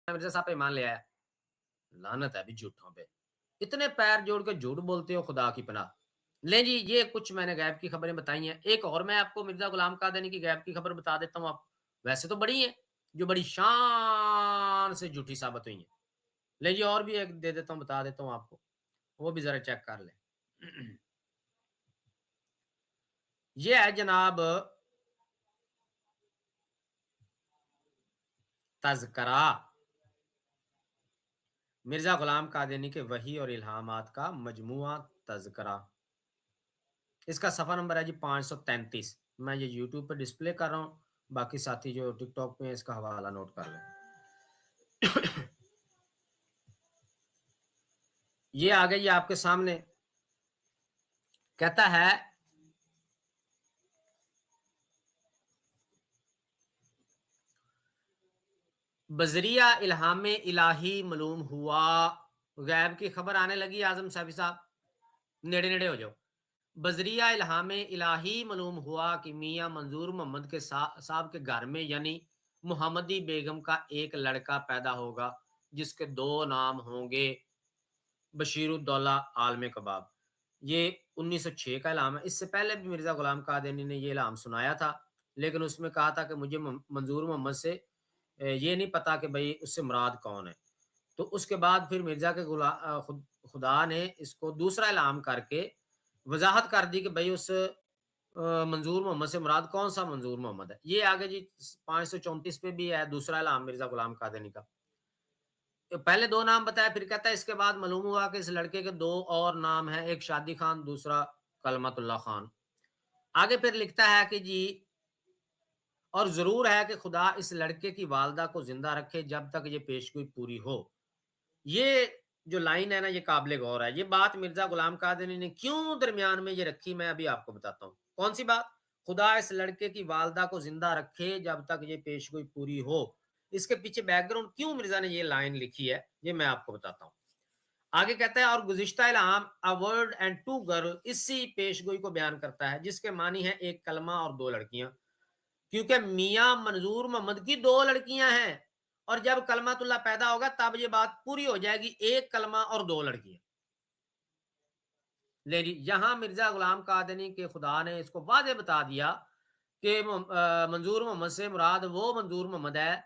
मिर्जा साहब पे ईमान ले आया। लानत है अभी झूठों पे। इतने पैर जोड़ के झूठ बोलते हो खुदा की पनाह। लें जी, ये कुछ मैंने गैब की खबरें बताई हैं। एक और मैं आपको मिर्ज़ा गुलाम कादियानी की गैब की खबर बता देता हूँ आप वैसे तो बड़ी हैं, जो बड़ी शान से झूठी साबित हुई हैं। लें जी और भी एक दे देता हूँ, बता देता हूँ आपको। वो भी ज़रा चेक कर लें। ये है जनाब तज़किरा मिर्ज़ा गुलाम कादियानी के वही और इल्हामात का मजमूआ तज़किरा। इसका सफ़ा नंबर है जी 533। मैं ये यूट्यूब पे डिस्प्ले कर रहा हूँ, बाकी साथी जो टिकटॉक पे हैं इसका हवाला नोट कर लें। ये आ गई आपके सामने। कहता है बजरिया इल्हाम इलाही मालूम हुआ। गैब की खबर आने लगी आजम साहब, नेड़े नेड़े हो जाओ। बजरिया इल्हाम इलाही मालूम हुआ कि मियां मंजूर मोहम्मद के साहब के घर में यानी मुहम्मदी बेगम का एक लड़का पैदा होगा, जिसके दो नाम होंगे बशीरुद्दौला आलम कबाब। ये 1906 का इल्हाम है। इससे पहले भी मिर्ज़ा गुलाम कादियानी ने ये इल्हाम सुनाया था, लेकिन उसमें कहा था कि मुझे मंजूर मोहम्मद से ये नहीं पता कि भई उससे मुराद कौन है। तो उसके बाद फिर मिर्ज़ा के खुदा ने इसको दूसरा इल्हाम करके वज़ाहत कर दी कि भई उस मंजूर मोहम्मद से मुराद कौन-सा मंजूर मोहम्मद है। ये आगे जी 534 पे भी है दूसरा इल्हाम मिर्ज़ा गुलाम कादियानी का। पहले 2 नाम बताया, फिर कहता है इसके बाद मालूम हुआ कि इस लड़के के 2 और नाम हैं, एक शादी खान, दूसरा कलमतुल्लाह खान। आगे फिर लिखता है कि जी और ज़रूर है कि खुदा इस लड़के की वालिदा को ज़िंदा रखे जब तक ये पेशगोई पूरी हो। ये जो लाइन है ना ये काबिल गौर है। ये बात मिर्ज़ा गुलाम कादियानी ने क्यों दरमियान में ये रखी मैं अभी आपको बताता हूँ। कौन-सी बात? खुदा इस लड़के की वालिदा को ज़िंदा रखे जब तक ये पेशगोई पूरी हो। इसके पीछे बैकग्राउंड क्यों मिर्ज़ा ने ये लाइन लिखी है, ये मैं आपको बताता हूँ। आगे कहता है और गुज़िश्ता इल्हाम a word and two girl इसी पेशगोई को बयान करता है जिसके मानी है एक कलमा और 2 लड़कियाँ। क्योंकि मियाँ मंजूर मोहम्मद की 2 लड़कियाँ हैं और जब कलमातुल्लाह पैदा होगा तब ये बात पूरी हो जाएगी, एक कलमा और 2 लड़कियाँ। ले जी, यहाँ मिर्ज़ा गुलाम कादियानी के खुदा ने इसको वाज़ेह बता दिया कि मंजूर मोहम्मद से मुराद वो मंजूर मोहम्मद है,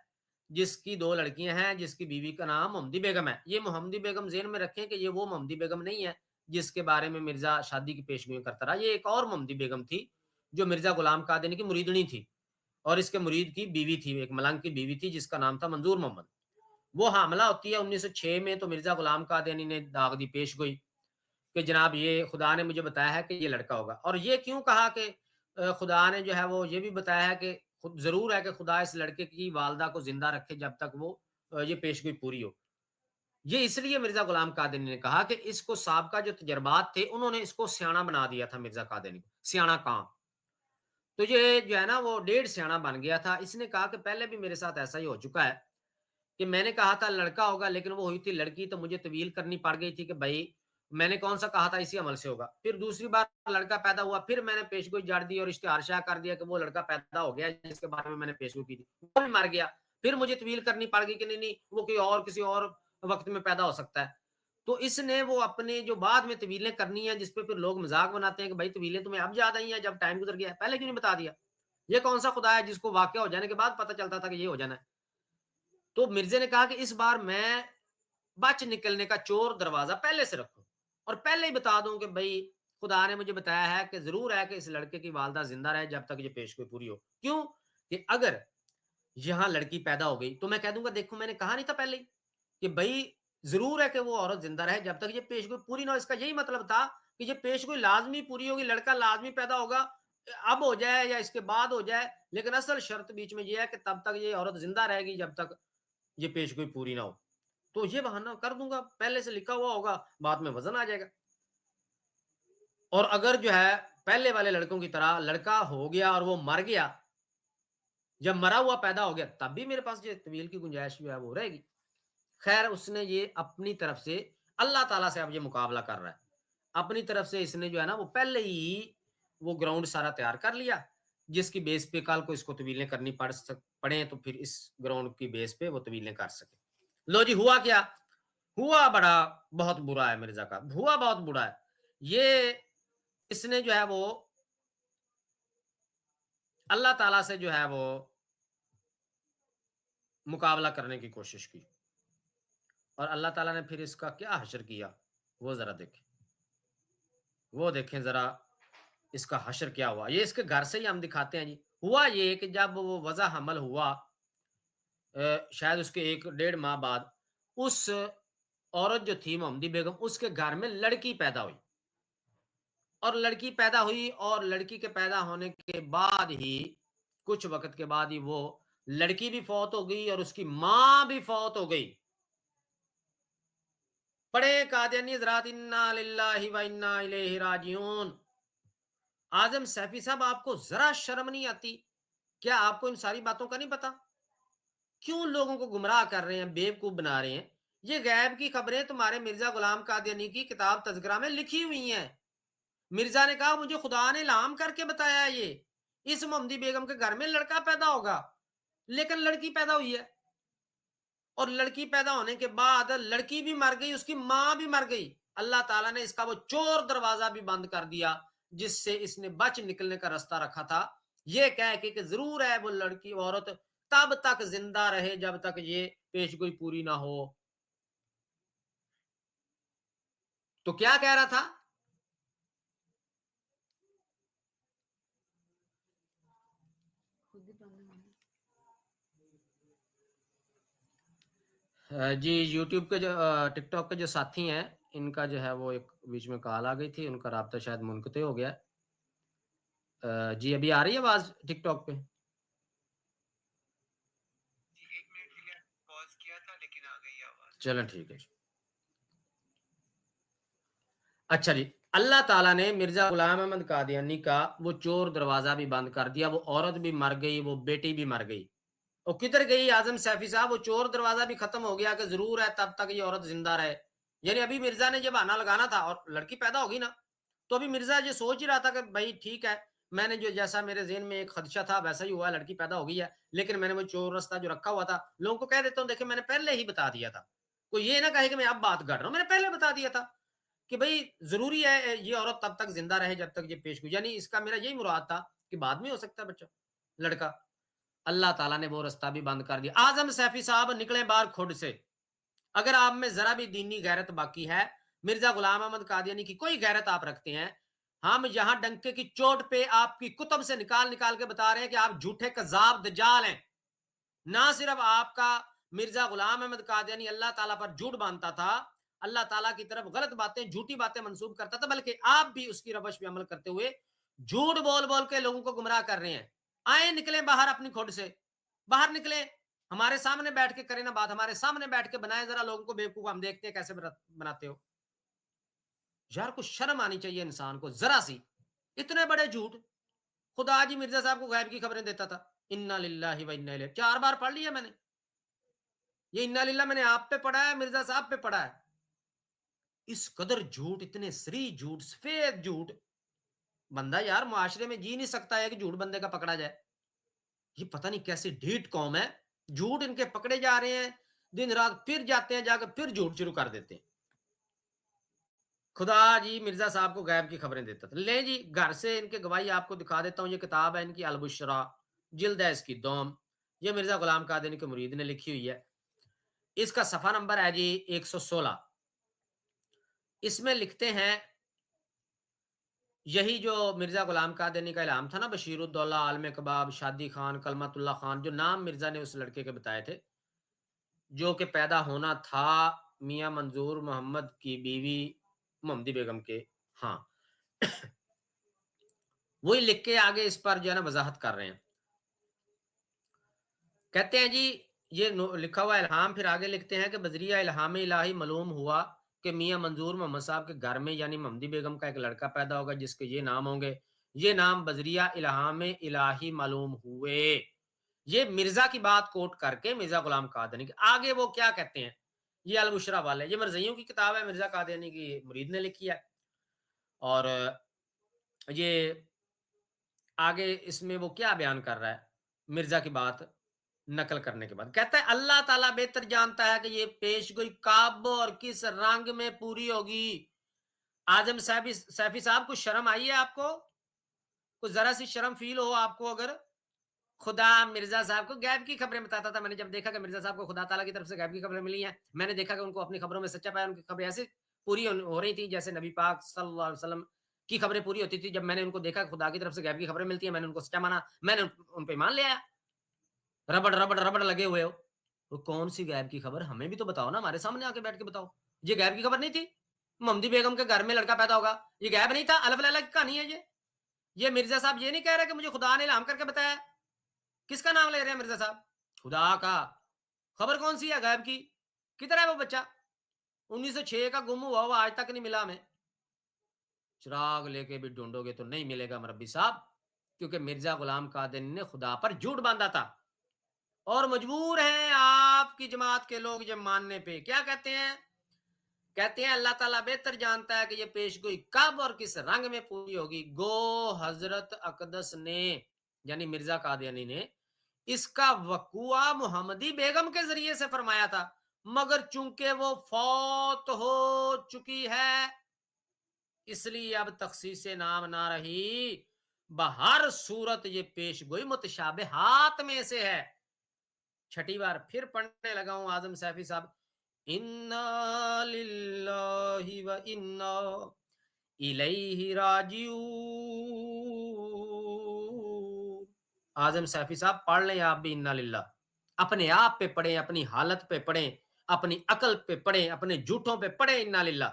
जिसकी 2 लड़कियाँ हैं, जिसकी बीवी का नाम मोहम्मदी बेगम है। ये मोहम्मदी बेगम ज़हन में रखें कि ये वो मोहम्मदी बेगम नहीं है, जिसके बारे में मिर्ज़ा शादी की पेशगोई करता रहा। ये एक और मोहम्मदी बेगम थी, जो मिर्ज़ा गुलाम कादियानी की मुरीदनी थी और इसके मुरीद की बीवी थी, एक मलंग की बीवी थी जिसका नाम था मंजूर मोहम्मद। वो हामिला होती है 1906 में, तो मिर्ज़ा गुलाम कादियानी ने दाग दी पेशगोई कि जनाब ये खुदा ने मुझे बताया है कि ये लड़का होगा। और ये क्यों कहा कि खुदा ने जो है वो ये भी बताया है कि खुद ज़रूर है कि खुदा इस लड़के की वालिदा को ज़िंदा रखे जब तक वो ये पेशगोई पूरी हो। ये इसलिए मिर्ज़ा गुलाम कादियानी ने कहा कि इसको साबका जो तजर्बात थे, उन्होंने इसको सयाना बना दिया था मिर्ज़ा कादियानी को, सयाना कां। तो ये जो है ना वो डेढ़ सयाना बन गया था। इसने कहा कि पहले भी मेरे साथ ऐसा ही हो चुका है कि मैंने कहा था लड़का होगा लेकिन वो हुई थी लड़की, तो मुझे तवील करनी पड़ गई थी कि भई मैंने कौन-सा कहा था इसी अमल से होगा। फिर दूसरी बार लड़का पैदा हुआ, फिर मैंने पेशगोई जड़ दी और इश्तिहार शाया कर दिया कि वो लड़का पैदा हो गया जिसके बारे में मैंने पेशगोई की थी। वो भी मर गया। फिर मुझे तवील करनी पड़ गई कि नहीं-नहीं वो कोई और किसी और वक़्त में पैदा हो सकता है। तो इसने वो अपने जो बाद में तवीलें करनी है जिस पे फिर लोग मज़ाक बनाते हैं कि भाई तवीलें तुम्हें अब याद आई हैं जब टाइम गुज़र गया है, पहले क्यों नहीं बता दिया? ये कौन-सा खुदा है जिसको वाक़या हो जाने के बाद पता चलता था कि ये हो जाना है। तो मिर्ज़ा ने कहा कि इस बार मैं बच निकलने का चोर दरवाज़ा पहले से रखूँ और पहले ही बता दूँ कि भई खुदा ने मुझे बताया है कि ज़रूर है कि इस लड़के की वालिदा ज़िंदा रहे जब तक ये पेशगोई पूरी हो। क्यों? कि अगर यहाँ लड़की पैदा हो गई तो मैं कह दूँगा देखो मैंने कहा नहीं था पहले ही कि भई ज़रूर है कि वो औरत ज़िंदा रहे जब तक ये पेशगोई पूरी ना हो। इसका यही मतलब था कि ये पेशगोई लाज़मी पूरी होगी, लड़का लाज़मी पैदा होगा। अब हो जाए या इसके बाद हो जाए, लेकिन असल शर्त बीच में ये है कि तब तक ये औरत ज़िंदा रहेगी जब तक ये पेशगोई पूरी ना हो। तो ये बहाना कर दूँगा, पहले से लिखा हुआ होगा, बाद में वज़न आ जाएगा। और अगर जो है पहले वाले लड़कों की तरह लड़का हो गया और वो मर गया, जब मरा हुआ पैदा हो गया, तब भी मेरे पास ये तवील की गुंजाइश जो है वो रहेगी। ख़ैर उसने ये अपनी तरफ से अल्लाह ताला से अब ये मुकाबला कर रहा है। अपनी तरफ से इसने जो है ना वो पहले ही वो ग्राउंड सारा तैयार कर लिया, जिसकी बेस पे कल को इसको तवीलें करनी पड़े तो फिर इस ग्राउंड की बेस पे वो तवीलें कर सके। लो जी हुआ क्या? हुआ बड़ा बहुत बुरा है मिर्ज़ा का, हुआ बहुत बुरा है। ये इसने जो है वो अल्लाह ताला से जो है वो मुकाबला करने की कोशिश की और अल्लाह ताला ने फिर इसका क्या हश्र किया, वो ज़रा देखें। वो देखें ज़रा इसका हश्र क्या हुआ। ये इसके घर से ही हम दिखाते हैं जी। हुआ ये कि जब वो वज़ा हमल हुआ शायद उसके 1 डेढ़ माह बाद उस औरत जो थी मोहम्मदी बेगम उसके घर में लड़की पैदा हुई और लड़की पैदा हुई और लड़की के पैदा होने के बाद ही कुछ वक़्त के बाद ही वो लड़की भी फ़ौत हो गई और उसकी माँ भी फ़ौत हो गई। पढ़े कादियानी हज़रात इन्ना लिल्लाहि व इन्ना इलैहि राजिऊन। आज़म सैफ़ी साहब आपको ज़रा शर्म नहीं आती? क्या आपको इन सारी बातों का नहीं पता? क्यों लोगों को गुमराह कर रहे हैं, बेवकूफ़ बना रहे हैं? ये गैब की खबरें तुम्हारे मिर्ज़ा गुलाम कादियानी की किताब तज़किरा में लिखी हुई हैं। मिर्ज़ा ने कहा मुझे खुदा ने इल्हाम करके बताया है ये। इस मोहम्मदी बेगम के घर में लड़का पैदा होगा, लेकिन लड़की पैदा हुई है और लड़की पैदा होने के बाद लड़की भी मर गई, उसकी माँ भी मर गई। अल्लाह ताला ने इसका वो चोर दरवाज़ा भी बंद कर दिया, जिससे इसने बच निकलने का रास्ता रखा था। ये कह के कि ज़रूर है वो लड़की औरत तब तक ज़िंदा रहे जब तक ये पेशगोई पूरी ना हो। तो क्या कह रहा था? जी, यूट्यूब के जो टिकटॉक के जो साथी हैं, इनका जो है वो एक बीच में कॉल आ गई थी, उनका राब्ता शायद मुनक़ते हो गया है। जी, अभी आ रही है आवाज़ टिकटॉक पे? जी, 1 मिनट के लिए पॉज़ किया था लेकिन आ गई आवाज़। चलें ठीक है जी। अच्छा जी, अल्लाह ताला ने मिर्ज़ा ग़ुलाम अहमद कादियानी का वो चोर दरवाज़ा भी बंद कर दिया, वो औरत भी मर गई, वो बेटी भी मर गई। वो किधर गई आज़म सैफ़ी साहब? वो चोर दरवाज़ा भी खत्म हो गया कि ज़रूर है तब तक ये औरत ज़िंदा रहे। यानी अभी मिर्ज़ा ने ये बहाना लगाना था और लड़की पैदा होगी ना, तो अभी मिर्ज़ा ये सोच ही रहा था कि भई ठीक है, मैंने जो जैसा मेरे ज़हन में एक ख़दशा था वैसा ही हुआ, लड़की पैदा हो गई है, लेकिन मैंने वो चोर रास्ता जो रखा हुआ था, लोगों को कह देता हूँ देखिए मैंने पहले ही बता दिया था। कोई ये ना कहे कि मैं अब बात कर रहा हूँ, मैंने पहले बता दिया था कि भई ज़रूरी है ये औरत तब तक ज़िंदा रहे जब तक ये पेश गोई यानी इसका मेरा यही मुराद था कि बाद में हो सकता है बच्चा, लड़का। अल्लाह ताला ने वो रास्ता भी बंद कर दिया। आज़म सैफ़ी साहब निकले बाहर खुड से। अगर आप में ज़रा भी दीनी गैरत बाकी है, मिर्ज़ा ग़ुलाम अहमद कादियानी की कोई गैरत आप रखते हैं, हम यहाँ डंके की चोट पे आपकी कुतुब से निकाल-निकाल के बता रहे हैं कि आप झूठे कज़्ज़ाब, दज्जाल हैं। ना सिर्फ़ आपका मिर्ज़ा ग़ुलाम अहमद कादियानी अल्लाह ताला पर झूठ बाँधता था, अल्लाह ताला की तरफ गलत बातें, झूठी बातें मंसूब करता था, बल्कि आप भी उसकी रवश पे अमल करते हुए झूठ बोल-बोल के लोगों को गुमराह कर रहे हैं। आएँ निकलें बाहर अपनी खुड से, बाहर निकलें, हमारे सामने बैठ के करें ना बात, हमारे सामने बैठ के बनाएँ ज़रा लोगों को बेवकूफ़, हम देखते हैं कैसे बनाते हो। यार कुछ शर्म आनी चाहिए इंसान को, ज़रा-सी। इतने बड़े झूठ, खुद आज ही मिर्ज़ा साहब को गैब की खबरें देता था। इन्ना लिल्लाहि व इन्ना इलैहि 4 बार पढ़ लिया मैंने। ये इन्ना लिल्लाह मैंने आप पे पढ़ा है, मिर्ज़ा साहब पे पढ़ा है। इस कदर झूठ, इतने सरी झूठ, सफ़ेद झूठ, बंदा यार मुआशरे में जी नहीं सकता है कि झूठ बंदे का पकड़ा जाए। ये पता नहीं कैसी ढीठ कौम है, झूठ इनके पकड़े जा रहे हैं, दिन-रात फिर जाते हैं, जाकर फिर झूठ शुरू कर देते हैं। खुदा जी मिर्ज़ा साहब को गैब की खबरें देता था। लें जी, घर से इनके गवाही आपको दिखा देता हूँ, ये किताब है इनकी अल-बुश्रा, जिल्द है इसकी दोम, ये मिर्ज़ा ग़ुलाम कादियानी के मुरीद ने लिखी हुई है। इसका सफ़ा नंबर है जी 116। इसमें लिखते हैं यही जो मिर्ज़ा ग़ुलाम कादियानी का इल्हाम था ना बशीरुद्दौला, आलम कबाब, शादी खान, कलमतुल्लाह खान, जो नाम मिर्ज़ा ने उस लड़के के बताए थे, जो कि पैदा होना था मियाँ मंज़ूर मोहम्मद की बीवी मोहम्मदी बेगम के हाँ, वही लिख के आगे इस पर जो है ना वज़ाहत कर रहे हैं। कहते हैं जी ये नो लिखा हुआ इल्हाम फिर आगे लिखते हैं कि बज़रिया इल्हाम इलाही मालूम हुआ कि मियाँ मंज़ूर मोहम्मद साहब के घर में यानी मोहम्मदी बेगम का एक लड़का पैदा होगा जिसके ये नाम होंगे। ये नाम बज़रिया इल्हाम इलाही मालूम हुए। ये मिर्ज़ा की बात कोट करके मिर्ज़ा ग़ुलाम कादियानी के आगे वो क्या कहते हैं, ये अल-बुशरा वाले, ये मरज़इयों की किताब है मिर्ज़ा कादियानी की मुरीद ने लिखी है और ये आगे इसमें वो क्या बयान कर रहा है, मिर्ज़ा की बात نقل کرنے کے بعد کہتا ہے اللہ تعالیٰ بہتر جانتا ہے کہ یہ پیش گوئی کب اور کس رنگ میں پوری ہوگی۔ اعظم سیفی صاحب کچھ شرم آئی ہے آپ کو؟ کچھ ذرا سی شرم فیل ہو آپ کو؟ اگر خدا مرزا صاحب کو غیب کی خبریں بتاتا تھا، میں نے جب دیکھا کہ مرزا صاحب کو خدا تعالیٰ کی طرف سے غیب کی خبریں ملی ہیں، میں نے دیکھا کہ ان کو اپنی خبروں میں سچا پایا، ان کی خبریں ایسے پوری ہو رہی تھیں جیسے نبی پاک صلی اللہ علیہ وسلم کی خبریں پوری ہوتی تھی۔ جب میں نے ان کو دیکھا کہ خدا کی طرف سے غیب کی خبریں ملتی ہیں، میں نے ان کو سچا مانا، میں نے ان پہ ایمان لے آیا۔ ربڑ ربڑ ربڑ لگے ہوئے ہو، وہ کون سی غیب کی خبر؟ ہمیں بھی تو بتاؤ نا، ہمارے سامنے آ کے بیٹھ کے بتاؤ۔ یہ غیب کی خبر نہیں تھی؟ محمدی بیگم کے گھر میں لڑکا پیدا ہوگا، یہ غیب نہیں تھا؟ الف لیلہ کی کہانی ہے یہ مرزا صاحب یہ نہیں کہہ رہے کہ مجھے خدا نے الہام کر کے بتایا۔ کس کا نام لے رہے ہیں مرزا صاحب؟ خدا کا۔ خبر کون سی ہے غیب کی؟ کدھر ہے وہ بچہ؟ 1906 کا گم ہوا آج تک نہیں ملا ہمیں۔ چراغ لے کے بھی ڈھونڈو گے تو نہیں ملے گا مربی صاحب، کیونکہ مرزا غلام قادری نے خدا پر جھوٹ باندھا تھا، اور مجبور ہیں آپ کی جماعت کے لوگ یہ ماننے پہ۔ کیا کہتے ہیں؟ کہتے ہیں اللہ تعالیٰ بہتر جانتا ہے کہ یہ پیش گوئی کب اور کس رنگ میں پوری ہوگی۔ گو حضرت اقدس نے یعنی مرزا قادیانی نے اس کا وقوع محمدی بیگم کے ذریعے سے فرمایا تھا، مگر چونکہ وہ فوت ہو چکی ہے اس لیے اب تخصیص نام نہ رہی، بہر صورت یہ پیش گوئی متشابہات میں سے ہے۔ چھٹی بار پھر پڑھنے لگا ہوں اعظم سیفی صاحب، انا للہ و انا الیہ راجعون۔ اعظم سیفی صاحب پڑھ لیں آپ بھی انا للہ، اپنے آپ پہ پڑھیں، اپنی حالت پہ پڑھیں، اپنی عقل پہ پڑھیں، اپنے جھوٹوں پہ پڑھیں انا للہ،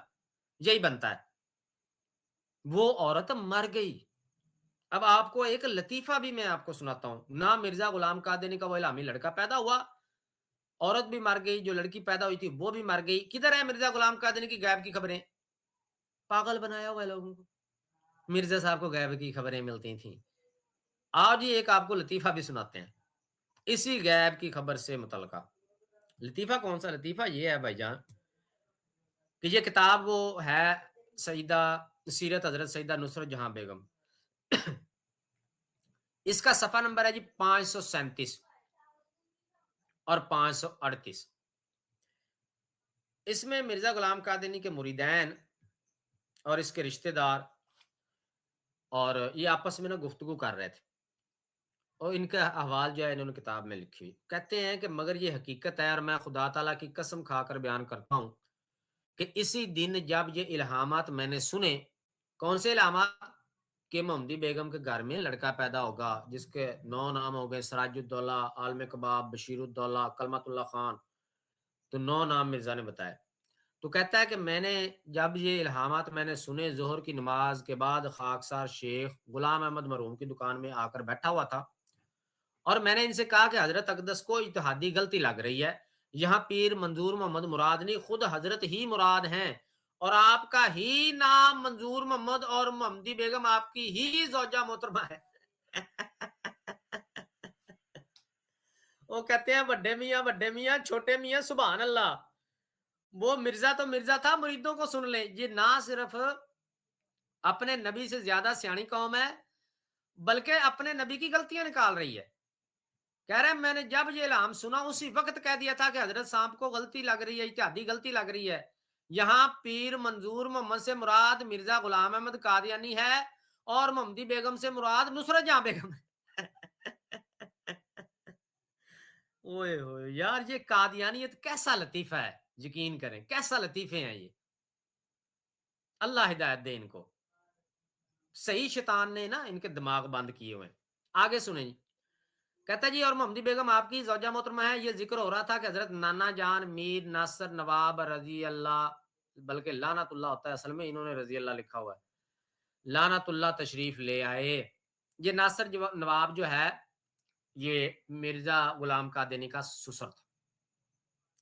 یہی بنتا ہے۔ وہ عورت مر گئی۔ اب آپ کو ایک لطیفہ بھی میں آپ کو سناتا ہوں، نہ مرزا غلام قادری کا وہ الہامی لڑکا پیدا ہوا، عورت بھی مر گئی، جو لڑکی پیدا ہوئی تھی وہ بھی مر گئی۔ کدھر ہے مرزا غلام قادری کی غیب کی خبریں؟ پاگل بنایا ہوا ہے لوگوں کو، مرزا صاحب کو غیب کی خبریں ملتی تھیں۔ آج ہی ایک آپ کو لطیفہ بھی سناتے ہیں اسی غیب کی خبر سے متعلقہ۔ لطیفہ کون سا؟ لطیفہ یہ ہے بھائی جان کہ یہ کتاب وہ ہے سیدہ سیرت حضرت سیدہ نصرت جہاں بیگم، اس کا صفحہ نمبر ہے جی 537 اور 538۔ اس میں مرزا غلام قادری کے مریدین اور اس کے رشتہ دار اور یہ آپس میں نا گفتگو کر رہے تھے، اور ان کا احوال جو ہے انہوں نے کتاب میں لکھی ہوئی۔ کہتے ہیں کہ مگر یہ حقیقت ہے، اور میں خدا تعالیٰ کی قسم کھا کر بیان کرتا ہوں کہ اسی دن جب یہ الہامات میں نے سنے۔ کون سے الہامات؟ کہ محمدی بیگم کے گھر میں لڑکا پیدا ہوگا جس کے 9 نام ہو گئے، سراج الدولہ، عالم کباب، بشیر الدولہ، کلمت اللہ خان، تو 9 نام مرزا نے بتائے۔ تو کہتا ہے کہ میں نے جب یہ الہامات میں نے سنے، ظہر کی نماز کے بعد خاکسار شیخ غلام احمد مرحوم کی دکان میں آ کر بیٹھا ہوا تھا، اور میں نے ان سے کہا کہ حضرت اقدس کو اجتہادی غلطی لگ رہی ہے، یہاں پیر منظور محمد مراد نہیں، خود حضرت ہی مراد ہیں، اور آپ کا ہی نام منظور محمد اور محمدی بیگم آپ کی ہی زوجہ محترمہ ہے۔ وہ کہتے ہیں بڑے میاں چھوٹے میاں سبحان اللہ، وہ مرزا تو مرزا تھا، مریدوں کو سن لیں، یہ نہ صرف اپنے نبی سے زیادہ سیانی قوم ہے بلکہ اپنے نبی کی غلطیاں نکال رہی ہے۔ کہہ رہے ہیں میں نے جب یہ الہام سنا اسی وقت کہہ دیا تھا کہ حضرت صاحب کو غلطی لگ رہی ہے، اجتہادی غلطی لگ رہی ہے، یہاں پیر منظور محمد سے مراد مرزا غلام احمد قادیانی ہے، اور محمدی بیگم سے مراد نصرت جہاں بیگم ہے۔ اوئے ہوئے یار، یہ قادیانیت کیسا لطیفہ ہے، یقین کریں کیسا لطیفے ہیں یہ، اللہ ہدایت دے ان کو۔ صحیح شیطان نے نا ان کے دماغ بند کیے ہوئے۔ آگے سنیں جی، کہتا ہے جی اور محمدی بیگم آپ کی زوجہ محترمہ ہے۔ یہ ذکر ہو رہا تھا کہ حضرت نانا جان میر ناصر نواب رضی اللہ، بلکہ لعنت اللہ ہوتا ہے، اصل میں انہوں نے رضی اللہ لکھا ہوا ہے، لعنت اللہ تشریف لے آئے۔ یہ ناصر نواب جو ہے یہ مرزا غلام قادری کا سسر تھا،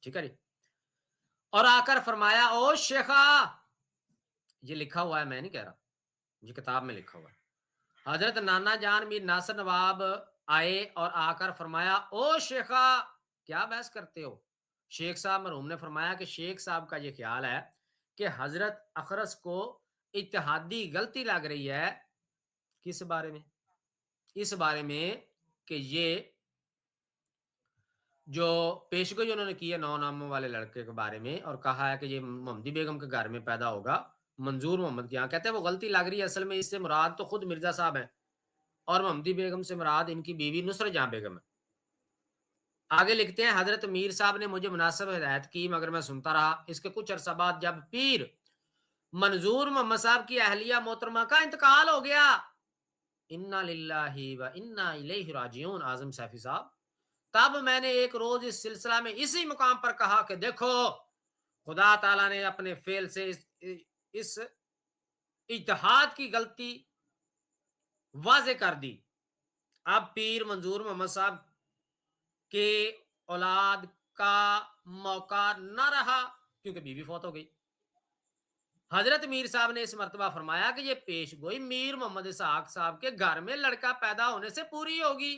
ٹھیک ہے جی، اور آ کر فرمایا او شیخا، یہ لکھا ہوا ہے میں نہیں کہہ رہا، یہ کتاب میں لکھا ہوا ہے، حضرت نانا جان میر ناصر نواب آئے اور آ کر فرمایا او شیخا، کیا بحث کرتے ہو؟ شیخ صاحب مرحوم نے فرمایا کہ شیخ صاحب کا یہ خیال ہے کہ حضرت اخرس کو اتحادی غلطی لگ رہی ہے۔ کس بارے میں؟ اس بارے میں کہ یہ जो पेशगोई उन्होंने की है 9 नामों वाले लड़के के बारे में और कहा है कि ये मोहम्मदी बेगम के घर में पैदा होगा, मंजूर मोहम्मद के यहाँ। कहते हैं वो गलती लग रही है, असल में इससे मुराद तो खुद मिर्ज़ा साहब हैं और मोहम्मदी बेगम से मुराद इनकी बीवी नुसरत जहाँ बेगम है। आगे लिखते हैं, हज़रत मीर साहब ने मुझे मुनासिब हिदायत की मगर मैं सुनता रहा। इसके कुछ अरसा बाद जब पीर मंजूर मोहम्मद साहब की अहलिया मोहतरमा का इंतकाल हो गया, इन्ना लिल्लाहि व इन्ना इलैहि राजिऊन आज़म सैफी साहब, तब मैंने एक रोज इस सिलसिला में इसी मुकाम पर कहा कि देखो, खुदा ताला ने अपने फेल से इस इज्तिहाद की गलती वाज़े कर दी। अब पीर मंजूर मोहम्मद साहब के औलाद का मौका न रहा क्योंकि बीवी फौत हो गई। हजरत मीर साहब ने इस मर्तबा फरमाया कि ये पेश गोई मीर मोहम्मद इसहाक साहब के घर में लड़का पैदा होने से पूरी होगी।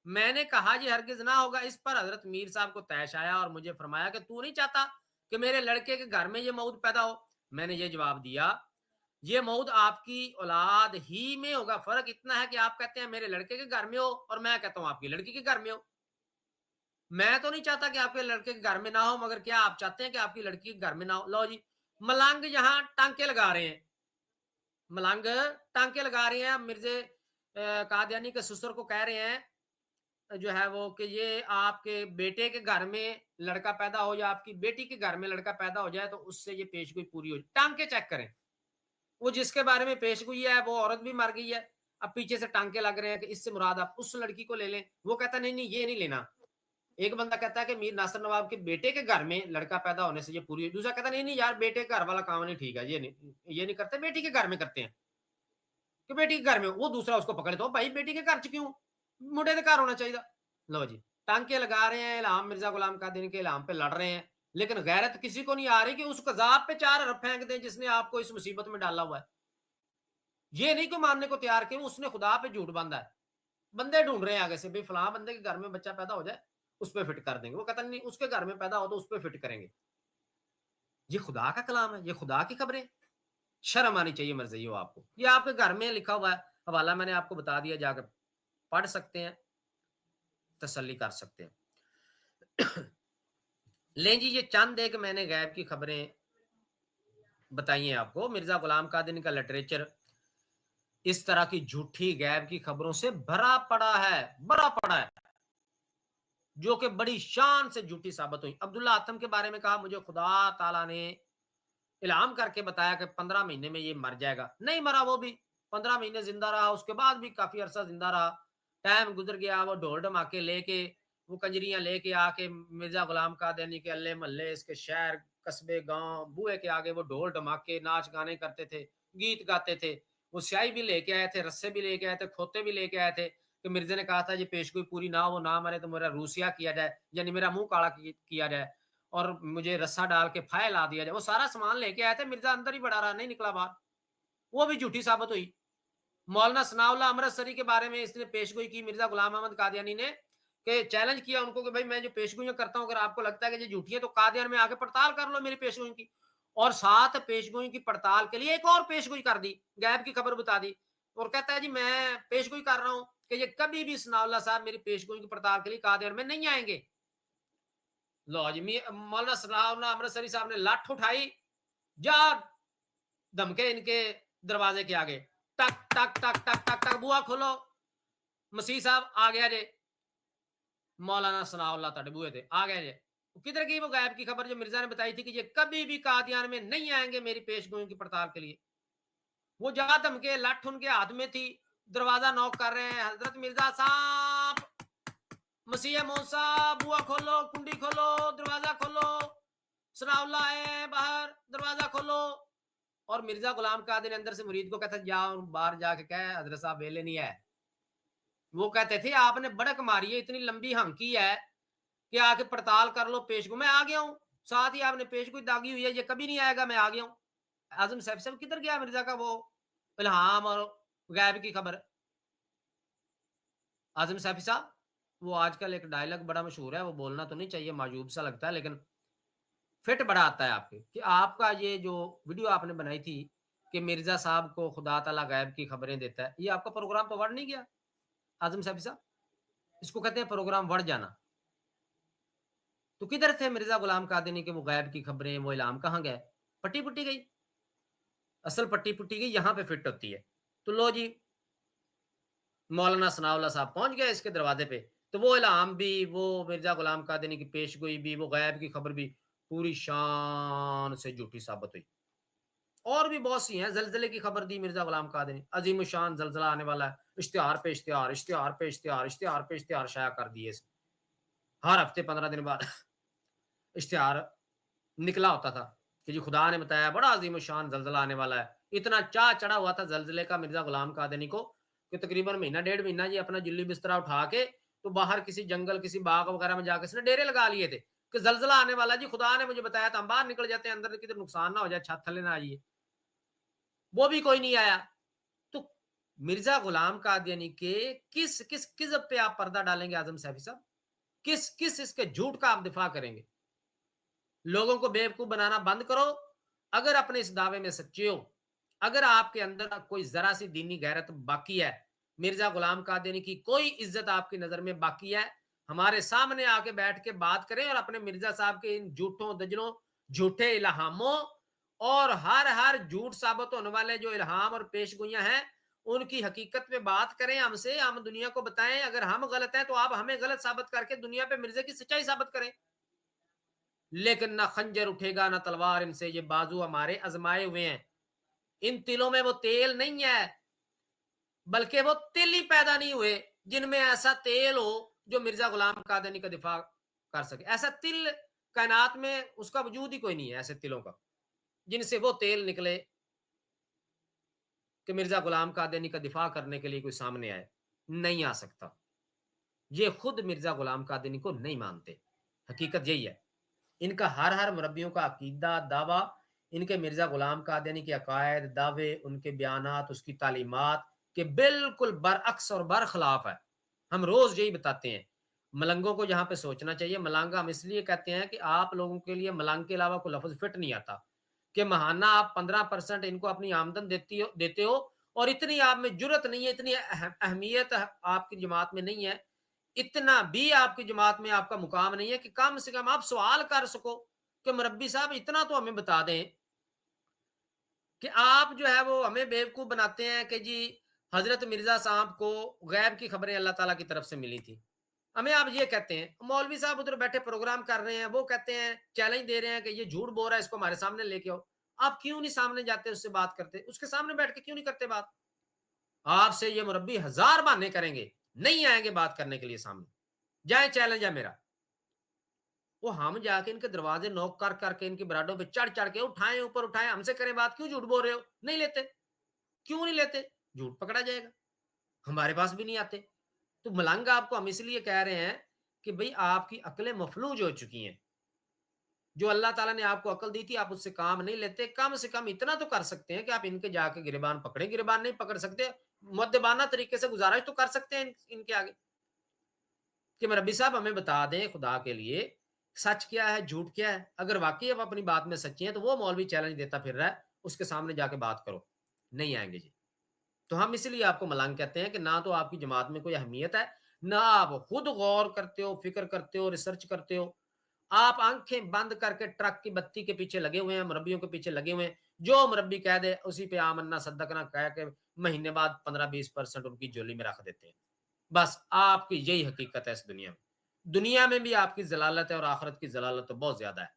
मैंने कहा ये हरगिज ना होगा। इस पर हजरत मीर साहब को तैश आया और मुझे फरमाया कि तू नहीं चाहता कि मेरे लड़के के घर में ये मौत पैदा हो। मैंने ये जवाब दिया, ये मौत आपकी औलाद ही में होगा। फर्क इतना है कि आप कहते हैं मेरे लड़के के घर में हो और मैं कहता हूं आपकी लड़की के घर में हो। मैं तो नहीं चाहता कि आपके लड़के के घर में ना हो, मगर क्या आप चाहते हैं कि आपकी लड़की के घर में ना हो? लो जी, मलंग यहाँ टांके लगा रहे हैं, मलंग टांके लगा रहे हैं। मिर्जे कादियानी के ससुर को कह रहे हैं जो है वो कि ये आपके बेटे के घर में लड़का पैदा हो या आपकी बेटी के घर में लड़का पैदा हो जाए तो उससे ये पेशगोई पूरी हो जाए। टांके चेक करें, वो जिसके बारे में पेशगोई है वो औरत भी मर गई है। अब पीछे से टांके लग रहे हैं कि इससे मुराद आप उस लड़की को ले लें। वो कहता नहीं नहीं ये नहीं लेना। एक बंदा कहता है कि मीर नासिर नवाब के बेटे के घर में लड़का पैदा होने से ये पूरी हुई। दूसरा कहता नहीं नहीं यार, बेटे के घर वाला काम नहीं ठीक है, ये नहीं करते, बेटी के घर में करते हैं कि बेटी के घर में। वो दूसरा उसको पकड़े तो भाई बेटी के घर च क्यों, मुंडे के घर होना चाहिए। लो जी, टांके लगा रहे हैं, इल्हाम मिर्जा गुलाम कादिर के इल्हाम पे लड़ रहे हैं, लेकिन गैरत किसी को नहीं आ रही कि उस कज़ाब पे 4 अरब फेंक दें जिसने आपको इस मुसीबत में डाला हुआ है। ये नहीं कोई मानने को तैयार कि उसने खुदा पे झूठ बांधा है। बंदे ढूंढ रहे हैं आगे से, भाई फलां बंदे के घर में बच्चा पैदा हो जाए, उस पे फिट कर देंगे। वो कहता नहीं उसके घर में पैदा हो तो उस पे फिट करेंगे। ये खुदा का कलाम है, ये खुदा की खबरें। शर्म आनी चाहिए मर्ज़इयो आपको। ये आपके घर में लिखा हुआ है, हवाला मैंने आपको बता दिया, जाकर पढ़ सकते हैं, तसल्ली कर सकते हैं। लें जी, ये चंद एक मैंने गैब की खबरें बताई हैं आपको। मिर्जा गुलाम कादिर का लिटरेचर इस तरह की झूठी गैब की खबरों से भरा पड़ा है, जो कि बड़ी शान से झूठी साबित हुई। अब्दुल्ला आतम के बारे में कहा, मुझे खुदा ताला ने इल्हाम करके बताया कि 15 महीने में ये मर जाएगा। नहीं मरा, वो भी 15 महीने जिंदा रहा, उसके बाद भी काफी अरसा जिंदा रहा। टाइम गुजर गया, वो ढोल ढमाके लेके, वो कंजरियां लेके आके मिर्जा गुलाम कादियानी के अल्ले मोहल्ले, इसके शहर कस्बे गांव बूहे के आगे वो ढोल ढमाके नाच गाने करते थे, गीत गाते थे। वो स्याही भी लेके आए थे, रस्से भी लेके आए थे, खोते भी लेके आए थे कि मिर्जे ने कहा था ये पेशगोई पूरी ना हो, ना मरे तो मेरा रूसिया किया जाए, यानी मेरा मुंह काला किया जाए और मुझे रस्सा डाल के फाइल ला दिया जाए। वो सारा सामान लेके आए थे, मिर्जा अंदर ही पड़ा रहा, नहीं निकला बाहर। वो भी झूठी साबित हुई। मौलाना सनाउल्लाह अमृतसरी के बारे में इसने पेशगोई की, मिर्जा गुलाम अहमद कादियानी ने, कि चैलेंज किया उनको कि भाई मैं जो पेशगोइयां करता हूं, अगर आपको लगता है कि ये झूठी है तो कादियान में आके पड़ताल कर लो मेरी पेशगोई की। और साथ पेशगोई की पड़ताल के लिए एक और पेशगोई कर दी, गैब की खबर बता दी और कहता है जी मैं पेशगोई कर रहा हूं कि ये कभी भी सनाउल्लाह साहब मेरी पेशगोई की पड़ताल के लिए कादियान में नहीं आएंगे। लो जी, मौलाना सनाउल्लाह अमृतसरी साहब ने लाठ उठाई, जा धमके इनके दरवाजे के आगे, टक टक टक टक टक टक, बुआ खोलो, मसीह साहब आ गया जे, मौलाना सनाउल्लाह तड़े बुए थे, आ गए जे। किधर गई वो गायब की खबर जो मिर्जा ने बताई थी कि ये कभी भी कादियान में नहीं आएंगे मेरी पेशगोई की पड़ताल के लिए। वो जा धमके, लाठ उनके हाथ में थी, दरवाजा नॉक कर रहे हैं, हजरत मिर्जा साहब, मसीह मूसा, बुआ खोलो, कुंडी खोलो, दरवाजा खोलो, सनाउल्लाह है बाहर, दरवाजा खोलो। और मिर्जा गुलाम कादिर अंदर से मुरीद को कहता जाओ बाहर जाके कह हजरत साहब वेले नहीं है। वो कहते थे आपने बड़क मारी है, इतनी लंबी हंकी है कि आके पड़ताल कर लो पेशगो। मैं आ गया हूं, साथ ही आपने पेशगोई दागी हुई है, ये कभी नहीं आएगा, मैं आ गया हूं। आजम सैफ साहब किधर गया मिर्जा का वो इल्हाम और गैब की खबर। आजम सैफी साहब, वो आजकल एक डायलॉग बड़ा मशहूर है, वो बोलना तो नहीं चाहिए, मायूब सा लगता है, लेकिन फिट बड़ा आता है आपके कि आपका ये जो वीडियो आपने बनाई थी कि मिर्जा साहब को खुदा ताला गैब की खबरें देता है, ये आपका प्रोग्राम तो बढ़ नहीं गया आजम सैफी साहब। इसको कहते हैं प्रोग्राम बढ़ जाना। तो किधर थे मिर्जा गुलाम कादिनी के वो गैब की खबरें, वो इल्हाम कहाँ गए? पट्टी पुट्टी गई। असल पट्टी पुट्टी गई यहाँ पे फिट होती है। तो लो जी, मौलाना सनाउल्लाह साहब पहुँच गए इसके दरवाज़े पे। तो वो इल्हाम भी, वो मिर्ज़ा गुलाम कादिनी की पेशगोई भी, वो गैब की खबर भी पूरी शान से झूठी साबित हुई। और भी बहुत सी हैं, ज़लज़ले की खबर दी मिर्ज़ा गुलाम कादिनी, अज़ीमुश्शान ज़लज़ला आने वाला है, इश्तिहार पे इश्तिहार, इश्तिहार पे इश्तिहार, इश्तिहार पे इश्तिहार शाया कर दिए। हर हफ़्ते 15 दिन बाद इश्तिहार निकला होता था कि जी खुदा ने बताया बड़ा अज़ीमुश्शान ज़लज़ला आने वाला है। इतना चाह चढ़ा हुआ था ज़लज़ले का मिर्ज़ा गुलाम कादिनी को कि तकरीबन महीना डेढ़ महीना जी अपना जुल्ली बिस्तरा उठा के तो बाहर किसी जंगल, किसी बाग वगैरह में जाके इसने डेरे लगा लिए थे कि ज़लज़ला आने वाला है जी, खुदा ने मुझे बताया था, हम बाहर निकल जाते हैं, अंदर किधर नुकसान ना हो जाए, छत थल्ले ना आइए। वो भी कोई नहीं आया। तो मिर्ज़ा गुलाम कादियानी के किस किस किज़्ब पे आप पर्दा डालेंगे आज़म सैफी साहब? किस किस इसके झूठ का आप दिफ़ा करेंगे? लोगों को बेवकूफ़ बनाना बंद करो। अगर अपने इस दावे में सच्चे हो, अगर आपके अंदर कोई ज़रा-सी दीनी गैरत बाकी है, मिर्ज़ा गुलाम कादियानी की कोई इज़्ज़त आपकी नज़र में बाकी है, हमारे सामने आके बैठ के बात करें और अपने मिर्ज़ा साहब के इन झूठों, दजलों, झूठे इल्हामों और हर झूठ साबित होने वाले जो इल्हाम और पेशगोइयाँ हैं, उनकी हकीकत पे बात करें हमसे, हम दुनिया को बताएँ। अगर हम गलत हैं, तो आप हमें गलत साबित करके दुनिया पे मिर्ज़ा की सच्चाई साबित करें। लेकिन ना खंजर उठेगा ना तलवार इनसे, ये बाजू हमारे आजमाए हुए हैं। इन तिलों में वो तेल नहीं है, बल्कि वो तिल ही पैदा नहीं हुए जिनमें ऐसा तेल हो जो मिर्जा गुलाम कादियानी का दिफा कर सके। ऐसा तिल कायनात में उसका वजूद ही कोई नहीं है, ऐसे तिलों का जिनसे वो तेल निकले कि मिर्जा गुलाम कादियानी का दिफा करने के लिए कोई सामने आए। नहीं आ सकता। ये खुद मिर्जा गुलाम कादियानी को नहीं मानते। हकीकत यही है। इनका हर मुरब्बियों का अकीदा, दावा, इनके मिर्ज़ा गुलाम कादियानी के अकायद, दावे, उनके बयानात, उसकी तालीमात के बिल्कुल बरअक्स और बरख़िलाफ़ है। हम रोज़ यही बताते हैं। मलंगों को यहाँ पे सोचना चाहिए। मलंग हम इसलिए कहते हैं कि आप लोगों के लिए मलंग के अलावा कोई लफ़्ज़ फिट नहीं आता कि महाना आप 15% इनको अपनी आमदन देते हो और इतनी आप में जुर्रत नहीं है, इतनी अहमियत आपकी जमात में नहीं है, इतना भी आपकी जमात में आपका मुकाम नहीं है कि कम से कम आप सवाल कर सको कि मुरब्बी साहब इतना तो हमें बता दें कि आप जो है वो हमें बेवकूफ़ बनाते हैं कि जी हज़रत मिर्ज़ा साहब को गैब की खबरें अल्लाह ताला की तरफ से मिली थी। हमें आप ये कहते हैं, मौलवी साहब उधर बैठे प्रोग्राम कर रहे हैं, वो कहते हैं, चैलेंज दे रहे हैं कि ये झूठ बोल रहा है, इसको हमारे सामने लेके आओ। आप क्यों नहीं सामने जाते उससे बात करते? उसके सामने बैठ के क्यों नहीं करते बात? आपसे ये मुरब्बी हज़ार बहाने करेंगे, नहीं आएँगे बात करने के लिए सामने। जाए चैलेंज है मेरा। वो हम जाके इनके दरवाजे नॉक कर करके इनकी बराडों पे चढ़ चढ़ के उठाएं, ऊपर उठाएं, हमसे करें बात, क्यों झूठ बोल रहे हो? नहीं लेते। क्यों नहीं लेते? झूठ पकड़ा जाएगा। हमारे पास भी नहीं आते। तो मलंग आपको हम इसलिए कह रहे हैं कि भाई आपकी अक्लें मफलूज हो चुकी हैं। जो अल्लाह ताला ने आपको अकल दी थी, आप उससे काम नहीं लेते। कम से कम इतना तो कर सकते हैं कि आप इनके जाके गिरबान पकड़े। गिरबान नहीं पकड़ सकते, मुअद्दबाना तरीके से गुजारिश तो कर सकते हैं इनके आगे कि रब्बी साहब हमें बता दें खुदा के लिए, सच क्या है, झूठ क्या है? अगर वाक़ई आप अपनी बात में सच्चे हैं, तो वो मौलवी चैलेंज देता फिर रहा है, उसके सामने जाके बात करो। नहीं आएँगे जी। तो हम इसीलिए आपको मलंग कहते हैं कि ना तो आपकी जमात में कोई अहमियत है, ना आप खुद गौर करते हो, फ़िक्र करते हो, रिसर्च करते हो। आप आँखें बंद करके ट्रक की बत्ती के पीछे लगे हुए हैं, मुरब्बियों के पीछे लगे हुए हैं। जो मुरब्बी कह दे, उसी पे आमन्ना सद्दकना कह के महीने बाद 15-20% उनकी झोली में रख देते हैं। बस आपकी यही हकीकत है इस दुनिया में। दुनिया में भी आपकी ज़लालत है और आखिरत की ज़लालत तो बहुत ज़्यादा है।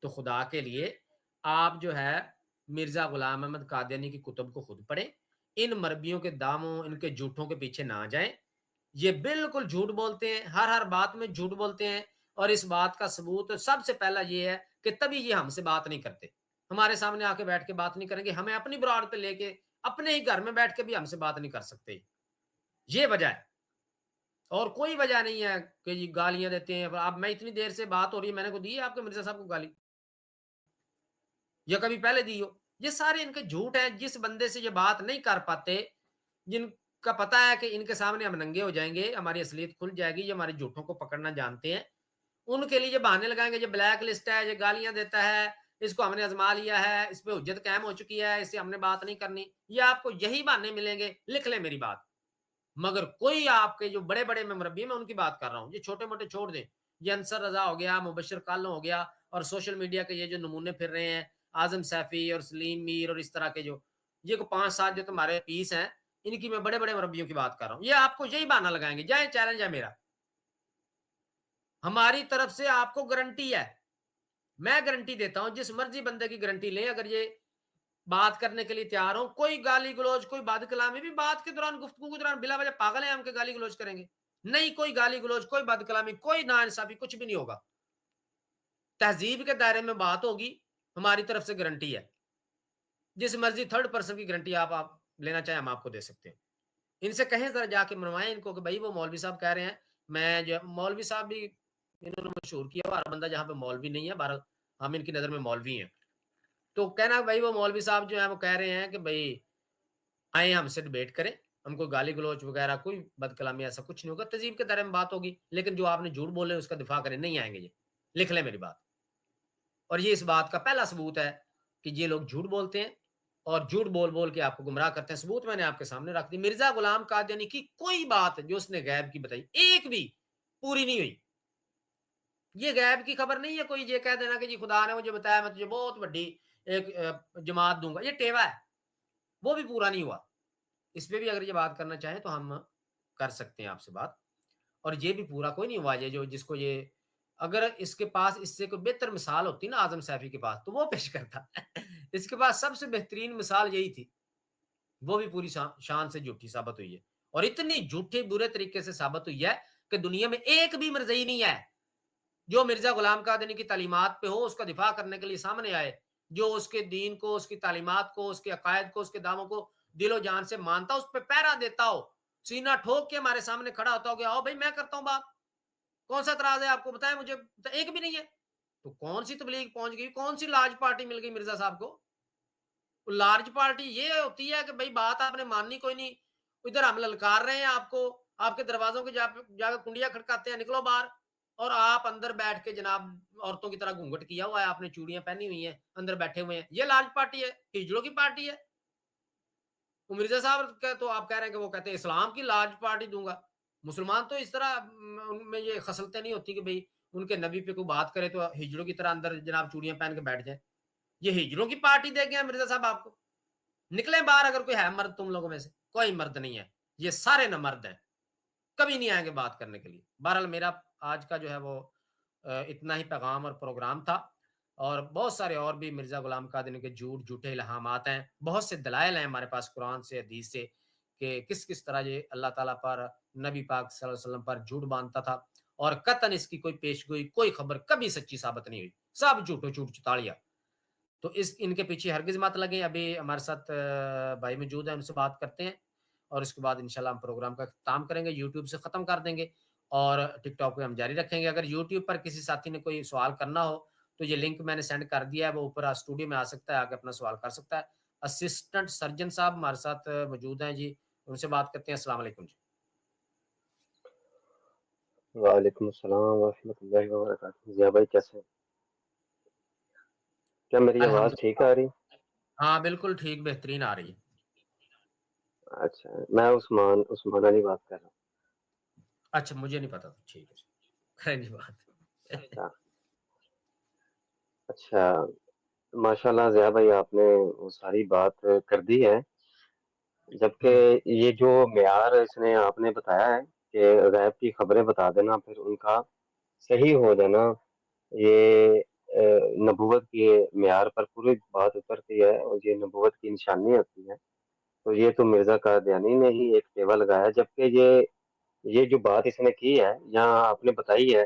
तो खुदा के लिए आप जो है मिर्ज़ा गुलाम अहमद कादियानी की कुतुब को खुद पढ़ें। इन मरबियों के दावों, इनके झूठों के पीछे ना जाएँ। ये बिल्कुल झूठ बोलते हैं, हर बात में झूठ बोलते हैं और इस बात का सबूत सबसे पहला ये है कि तभी ये हमसे बात नहीं करते। हमारे सामने आके बैठ के बात नहीं करेंगे, हमें अपनी बुराड़ पे लेके अपने ही घर में बैठ के भी हमसे बात नहीं कर सकते। ये वजह है। और कोई वजह नहीं है कि जी गालियाँ देते हैं। अब मैं इतनी देर से बात हो रही है, मैंने को दी है आपके मिर्ज़ा साहब को गाली? या कभी पहले दी हो? ये सारे इनके झूठ हैं। जिस बंदे से ये बात नहीं कर पाते, जिनका पता है कि इनके सामने हम नंगे हो जाएँगे, हमारी असलियत खुल जाएगी, ये हमारे झूठों को पकड़ना जानते हैं, उनके लिए ये बहाने लगाएँगे, ये ब्लैक लिस्ट है, ये गालियाँ देता है, इसको हमने आज़मा लिया है, इस पे हुज्जत कायम हो चुकी है, इससे हमने बात नहीं करनी। ये आपको यही बहाने मिलेंगे, लिख लें मेरी बात। मगर कोई आपके जो बड़े-बड़े मैं मुरब्बी मैं उनकी बात कर रहा हूँ, ये छोटे-मोटे छोड़ दें। یہ انصر رضا ہو گیا, مبشر کالوں ہو گیا, اور سوشل میڈیا کے یہ جو نمونے پھر رہے ہیں اعظم سیفی اور سلیم میر اور اس طرح کے جو یہ 5-7 جو تمہارے پیس ہیں, ان کی میں بڑے بڑے مربیوں کی بات کر رہا ہوں. یہ آپ کو یہی بہانہ لگائیں گے, جائیں چیلنج ہے میرا, ہماری طرف سے آپ کو گارنٹی ہے, میں گارنٹی دیتا ہوں, جس مرضی بندے کی گارنٹی لیں, اگر یہ بات کرنے کے لیے تیار ہوں, کوئی گالی گلوچ کوئی بد کلامی بھی بات کے دوران گفتگو کے دوران بلا وجہ پاگل ہیں ہم کے گالی گلوچ کریں گے, نہیں, کوئی گالی گلوچ کوئی بد کلامی کوئی ناانصافی کچھ بھی نہیں ہوگا, تہذیب کے دائرے میں بات ہوگی, ہماری طرف سے گارنٹی ہے, جس مرضی تھرڈ پرسن کی گارنٹی آپ لینا چاہیں ہم آپ کو دے سکتے ہیں. ان سے کہیں ذرا جا کے منوائیں ان کو کہ بھائی وہ مولوی صاحب کہہ رہے ہیں, میں جو مولوی صاحب بھی انہوں نے مشہور کیا, ہر بندہ جہاں پہ مولوی نہیں ہے, بہرحال ہم ان کی نظر میں مولوی ہیں, تو کہنا بھائی وہ مولوی صاحب جو ہیں وہ کہہ رہے ہیں کہ بھائی آئیں ہم سے ڈیبیٹ کریں, ہم کو گالی گلوچ وغیرہ کوئی بد کلامی ایسا کچھ نہیں ہوگا, تہذیب کے دائرے میں بات ہوگی, لیکن جو آپ نے جھوٹ بولے اس کا دفاع کریں, نہیں آئیں گے, یہ لکھ لیں میری بات. اور یہ اس بات کا پہلا ثبوت ہے کہ یہ لوگ جھوٹ بولتے ہیں اور جھوٹ بول بول کے آپ کو گمراہ کرتے ہیں. ثبوت میں نے آپ کے سامنے رکھ دی, مرزا غلام قادیانی کی کوئی بات جو اس نے غیب کی بتائی ایک بھی پوری نہیں ہوئی. یہ غیب کی خبر نہیں ہے کوئی یہ کہہ دینا کہ جی خدا نے مجھے بتایا میں تجھے بہت بڑی ایک جماعت دوں گا, یہ ٹیوا ہے, وہ بھی پورا نہیں ہوا. اس پہ بھی اگر یہ بات کرنا چاہیں تو ہم کر سکتے ہیں آپ سے بات, اور یہ بھی پورا کوئی نہیں ہوا. یہ جو جس کو یہ اگر اس کے پاس اس سے کوئی بہتر مثال ہوتی نا اعظم سیفی کے پاس تو وہ پیش کرتا, اس کے پاس سب سے بہترین مثال یہی تھی, وہ بھی پوری شان سے جھوٹی ثابت ہوئی ہے, اور اتنی جھوٹے برے طریقے سے ثابت ہوئی ہے کہ دنیا میں ایک بھی مرزئی نہیں ہے جو مرزا غلام قادیانی کی تعلیمات پہ ہو, اس کا دفاع کرنے کے لیے سامنے آئے, جو اس کے دین کو, اس کی تعلیمات کو, اس کے عقائد کو, اس کے دعووں کو دل و جان سے مانتا, اس پہ پیرا دیتا ہو, سینہ ٹھوک کے ہمارے سامنے کھڑا ہوتا ہو, گیا آؤ بھائی میں کرتا ہوں بات, کون سا اعتراض ہے آپ کو بتائیں مجھے, ایک بھی نہیں ہے. تو کون سی تبلیغ پہنچ گئی, کون سی لارج پارٹی مل گئی مرزا صاحب کو. لارج پارٹی یہ ہوتی ہے کہ بھائی بات آپ نے ماننی کوئی نہیں, ادھر ہم للکار رہے ہیں آپ کو, آپ کے دروازوں کے جا کے کنڈیاں کھڑکاتے ہیں, نکلو باہر, اور آپ اندر بیٹھ کے جناب عورتوں کی طرح گھونگھٹ کیا ہوا ہے, آپ نے چوڑیاں پہنی ہوئی ہیں, اندر بیٹھے ہوئے ہیں. یہ لارج پارٹی ہے, ہجڑوں کی پارٹی ہے. مرزا صاحب تو آپ کہہ رہے ہیں کہ وہ کہتے ہیں اسلام کی لارج پارٹی دوں گا. مسلمان تو اس طرح ان میں یہ خصلتیں نہیں ہوتی کہ بھئی ان کے نبی پہ کوئی بات کرے تو ہجڑوں کی طرح اندر جناب چوڑیاں پہن کے بیٹھ جائیں. یہ ہجڑوں کی پارٹی دے گئے ہیں مرزا صاحب آپ کو. نکلیں باہر اگر کوئی ہے مرد تم لوگوں میں سے, کوئی مرد نہیں ہے, یہ سارے نہ مرد ہیں, کبھی نہیں آئیں گے بات کرنے کے لیے. بہرحال میرا آج کا جو ہے وہ اتنا ہی پیغام اور پروگرام تھا, اور بہت سارے اور بھی مرزا غلام قادیانی کے جھوٹے الہامات ہیں, بہت سے دلائل ہیں ہمارے پاس قرآن سے حدیث سے کہ کس کس طرح یہ اللہ تعالیٰ پر, نبی پاک صلی اللہ علیہ وسلم پر جھوٹ باندھتا تھا, اور قطعاً اس کی کوئی پیشگوئی کوئی خبر کبھی سچی ثابت نہیں ہوئی, سب جھوٹو جھوٹ چتاڑیا. تو ان کے پیچھے ہرگز مت لگیں. ابھی ہمارے ساتھ بھائی موجود ہیں, ان سے بات کرتے ہیں, اور اس کے بعد انشاءاللہ ہم پروگرام کا اختتام کریں گے, یوٹیوب سے ختم کر دیں گے, اور ٹک ٹاک پہ ہم جاری رکھیں گے. اگر یوٹیوب پر کسی ساتھی نے کوئی سوال کرنا ہو تو یہ لنک میں نے سینڈ کر دیا ہے, وہ اوپر اسٹوڈیو میں آ سکتا ہے, آ کے اپنا سوال کر سکتا ہے. اسسٹنٹ سرجن صاحب ہمارے ساتھ موجود ہیں جی, ان سے بات کرتے ہیں. السلام علیکم جی. وعلیکم السلام ورحمۃ اللہ وبرکاتہ. ضیاء بھائی کیسے ہیں؟ کیا میری آواز الحمد ٹھیک آ رہی؟ ہاں بالکل ٹھیک, بہترین آ رہی ہے. اچھا, میں عثمان علی بات کر رہا ہوں. اچھا مجھے نہیں پتا تھا, ٹھیک ہے کریں جی بات. اچھا اچھا, ماشاء اللہ ضیاء بھائی آپ نے وہ ساری بات کر دی ہے, جبکہ یہ جو معیار اس نے آپ نے بتایا ہے کہ غیب کی خبریں بتا دینا پھر ان کا صحیح ہو جانا, یہ نبوت کے معیار پر پوری بات اترتی ہے, اور یہ نبوت کی نشانی ہوتی ہے. تو یہ تو مرزا قادیانی نے ہی ایک ٹیوا لگایا, جبکہ یہ جو بات اس نے کی ہے یہاں آپ نے بتائی ہے,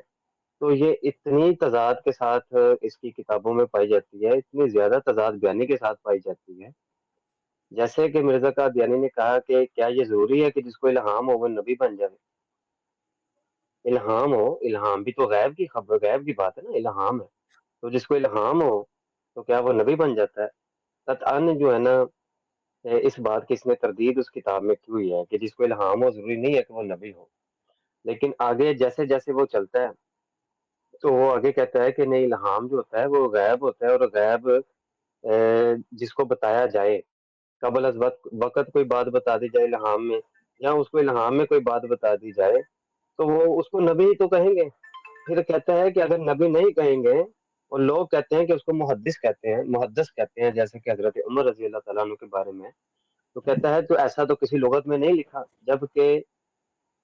تو یہ اتنی تضاد کے ساتھ اس کی کتابوں میں پائی جاتی ہے, اتنی زیادہ تضاد بیانی کے ساتھ پائی جاتی ہے. جیسے کہ مرزا قادیانی نے کہا کہ کیا یہ ضروری ہے کہ جس کو الہام ہو وہ نبی بن جائے؟ الہام ہو, الہام بھی تو غیب کی خبر, غیب کی بات ہے نا, الہام ہے, تو جس کو الہام ہو تو کیا وہ نبی بن جاتا ہے؟ قطعاً جو ہے نا اس بات کی اس نے تردید اس کتاب میں کی ہوئی ہے کہ جس کو الہام ہو ضروری نہیں ہے کہ وہ نبی ہو. لیکن آگے جیسے جیسے وہ چلتا ہے تو وہ آگے کہتا ہے کہ نہیں, الہام جو ہوتا ہے وہ غیب ہوتا ہے, اور غیب جس کو بتایا جائے, قبل از وقت کوئی بات بتا دی جائے الہام میں, یا اس کو الہام میں کوئی بات بتا دی جائے, تو وہ اس کو نبی تو کہیں گے. پھر کہتا ہے کہ اگر نبی نہیں کہیں گے اور لوگ کہتے ہیں کہ اس کو محدث کہتے ہیں جیسے کہ حضرت عمر رضی اللہ تعالیٰ عنہ کے بارے میں، تو کہتا ہے تو ایسا تو کسی لغت میں نہیں لکھا، جبکہ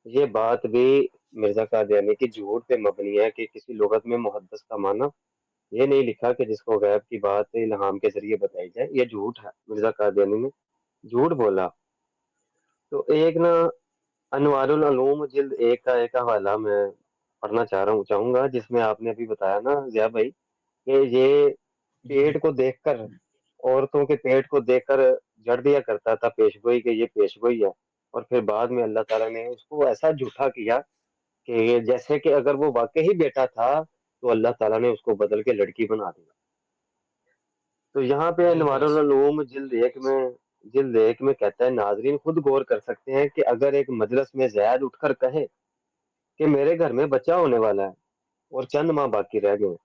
یہ بات بھی مرزا قادیانی کی جھوٹ پہ مبنی ہے کہ کسی لغت میں محدث کا معنی یہ نہیں لکھا کہ جس کو غیب کی بات الہام کے ذریعے بتائی جائے، یہ جھوٹ ہے، مرزا قادیانی نے جھوٹ بولا۔ تو ایک نا انوار العلوم جلد 1 کا ایک حوالہ میں پڑھنا چاہوں گا، جس میں آپ نے ابھی بتایا نا ضیاء بھائی کہ یہ جی پیٹ کو دیکھ کر، عورتوں کے پیٹ کو دیکھ کر جڑ دیا کرتا تھا پیش گوئی کہ یہ پیش گوئی ہے، اور پھر بعد میں اللہ تعالیٰ نے اس کو ایسا جھوٹا کیا کہ جیسے کہ اگر وہ واقعی بیٹا تھا تو اللہ تعالیٰ نے اس کو بدل کے لڑکی بنا دیا۔ تو یہاں پہ انوار بالکل ایسے العلوم جلد 1 میں کہتا ہے، ناظرین خود غور کر سکتے ہیں کہ اگر ایک مجلس میں زید اٹھ کر کہے کہ میرے گھر میں بچہ ہونے والا ہے اور چند ماہ باقی رہ گئے،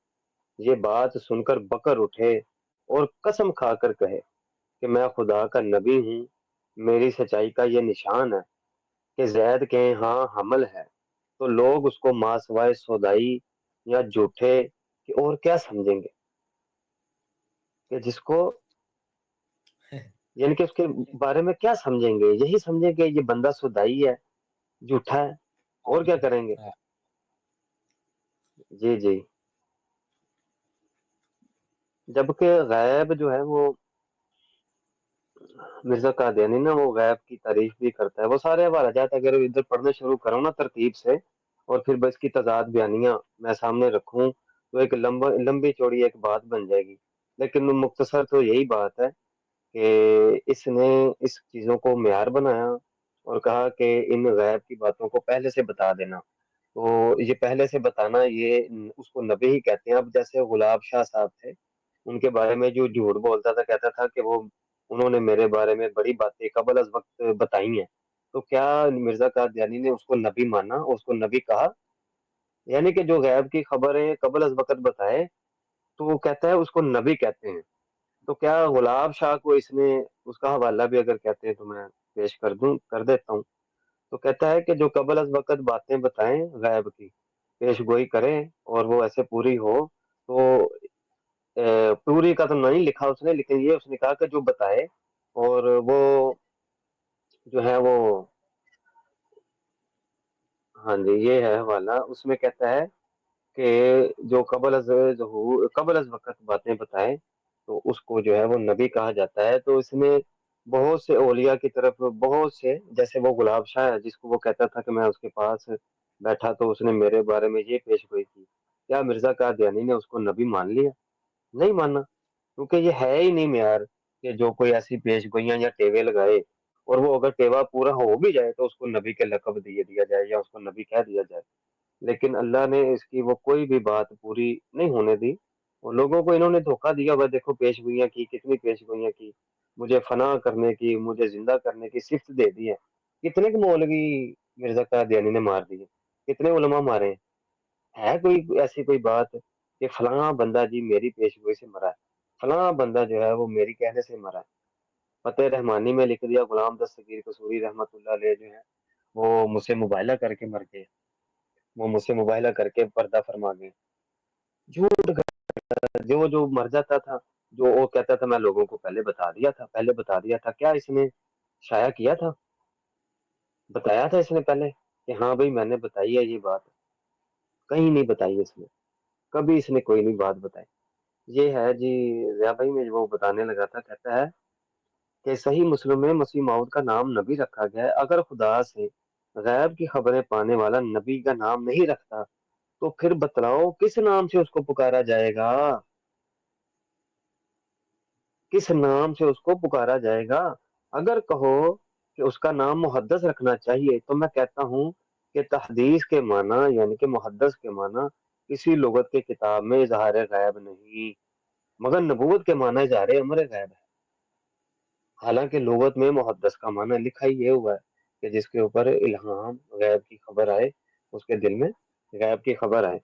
یہ بات سن کر بکر اٹھے اور قسم کھا کر کہے کہ میں خدا کا نبی ہوں، میری سچائی کا یہ نشان ہے کہ زید کے ہاں حمل ہے، تو لوگ اس کو ماں سوائے سودائی یا جھوٹے کہ اور کیا سمجھیں گے، کہ جس کو یعنی کہ اس کے بارے میں کیا سمجھیں گے، یہی سمجھیں گے یہ بندہ سودائی ہے، جھوٹا ہے، اور کیا کریں گے۔ جی جی، جبکہ غیب جو ہے وہ مرزا قادیانی نا وہ غیب کی تعریف بھی کرتا ہے، وہ سارے حوالہ جات اگر ادھر پڑھنے شروع کروں نا ترتیب سے اور پھر بس کی تضاد بیانیاں میں سامنے رکھوں تو ایک لمبی چوڑی ایک بات بن جائے گی، لیکن مختصر تو یہی بات ہے کہ اس نے اس چیزوں کو معیار بنایا اور کہا کہ ان غیب کی باتوں کو پہلے سے بتا دینا، تو یہ پہلے سے بتانا یہ اس کو نبی ہی کہتے ہیں۔ اب جیسے غلاب شاہ صاحب تھے، ان کے بارے میں جو جھوٹ بولتا تھا، کہتا تھا کہ وہ انہوں نے میرے بارے میں بڑی باتیں قبل از وقت بتائی ہیں، تو کیا مرزا قادیانی نے اس کو نبی مانا اور اس کو نبی کہا؟ یعنی کہ جو غیب کی خبریں قبل از وقت بتائے تو وہ کہتا ہے اس کو نبی کہتے ہیں، تو کیا غلاب شاہ کو اس نے اس کا حوالہ بھی اگر کہتے ہیں تو میں پیش کر دیتا ہوں، تو کہتا ہے کہ جو قبل از وقت باتیں بتائیں غیب کی پیش گوئی کریں اور وہ ایسے پوری ہو، تو پوری کا تو نہیں لکھا اس نے، لیکن یہ اس نے کہا کہ جو بتائے اور وہ جو ہے وہ، ہاں جی یہ ہے حوالہ، اس میں کہتا ہے کہ جو قبل از وقت باتیں بتائیں تو اس کو جو ہے وہ نبی کہا جاتا ہے۔ تو اس میں بہت سے اولیاء کی طرف بہت سے، جیسے وہ گلاب شاہ ہے جس کو وہ کہتا تھا کہ میں اس کے پاس بیٹھا تو اس نے میرے بارے میں یہ پیش گوئی کی، کیا مرزا قادیانی نے اس کو نبی مان لیا؟ نہیں مانا، کیونکہ یہ ہے ہی نہیں معیار کہ جو کوئی ایسی پیش گوئیاں یا ٹیوے لگائے اور وہ اگر ٹیوا پورا ہو بھی جائے تو اس کو نبی کے لقب دیا جائے یا اس کو نبی کہہ دیا جائے، لیکن اللہ نے اس کی وہ کوئی بھی بات پوری نہیں ہونے دی اور لوگوں کو انہوں نے دھوکہ دیا ہوا۔ دیکھو پیش گوئیاں کی، کتنی پیش گوئیاں کی، مجھے فنا کرنے کی، مجھے زندہ کرنے کی صفت دے دی ہے، کتنے کے مولوی مرزا قادیانی نے مار دیے، کتنے علماء مارے ہیں؟ ہے کوئی ایسی کوئی بات کہ فلاں بندہ جی میری پیش گوئی سے مرا ہے، فلاں بندہ جو ہے وہ میری کہنے سے مرا ہے؟ فتح رحمانی میں لکھ دیا غلام دستگیر قصوری رحمت اللہ علیہ جو ہے وہ مجھ سے مباہلہ کر کے مر گئے، وہ مجھ سے مباہلہ کر کے پردہ فرما گئے، جھوٹ جو مر جاتا تھا، جو وہ کہتا تھا میں لوگوں کو پہلے بتا دیا تھا، کیا اس نے شائع کیا تھا، بتایا تھا اس نے پہلے کہ ہاں بھائی میں نے بتائی ہے یہ بات؟ کہیں نہیں بتائی اس نے، کبھی اس نے کوئی نہیں بات بتائی۔ یہ ہے جی ضیاء بھائی، میں وہ بتانے لگا تھا، کہتا ہے کہ صحیح مسلم میں مسیح موعود کا نام نبی رکھا گیا ہے، اگر خدا سے غیب کی خبریں پانے والا نبی کا نام نہیں رکھتا تو پھر بتلاؤ کس نام سے اس کو پکارا جائے گا، کس نام سے اس کو پکارا جائے گا؟ اگر کہو کہ اس کا نام محدث رکھنا چاہیے تو میں کہتا ہوں کہ تحدیث کے معنی یعنی کہ محدث کے معنی کسی لغت کے کتاب میں اظہار غیب نہیں، مگر نبوت کے معنی اظہار امر غیب ہے۔ حالانکہ لغت میں محدث کا معنی لکھا ہی یہ ہوا ہے کہ جس کے اوپر الہام غیب کی خبر آئے، اس کے دل میں غیب کی خبر آئے۔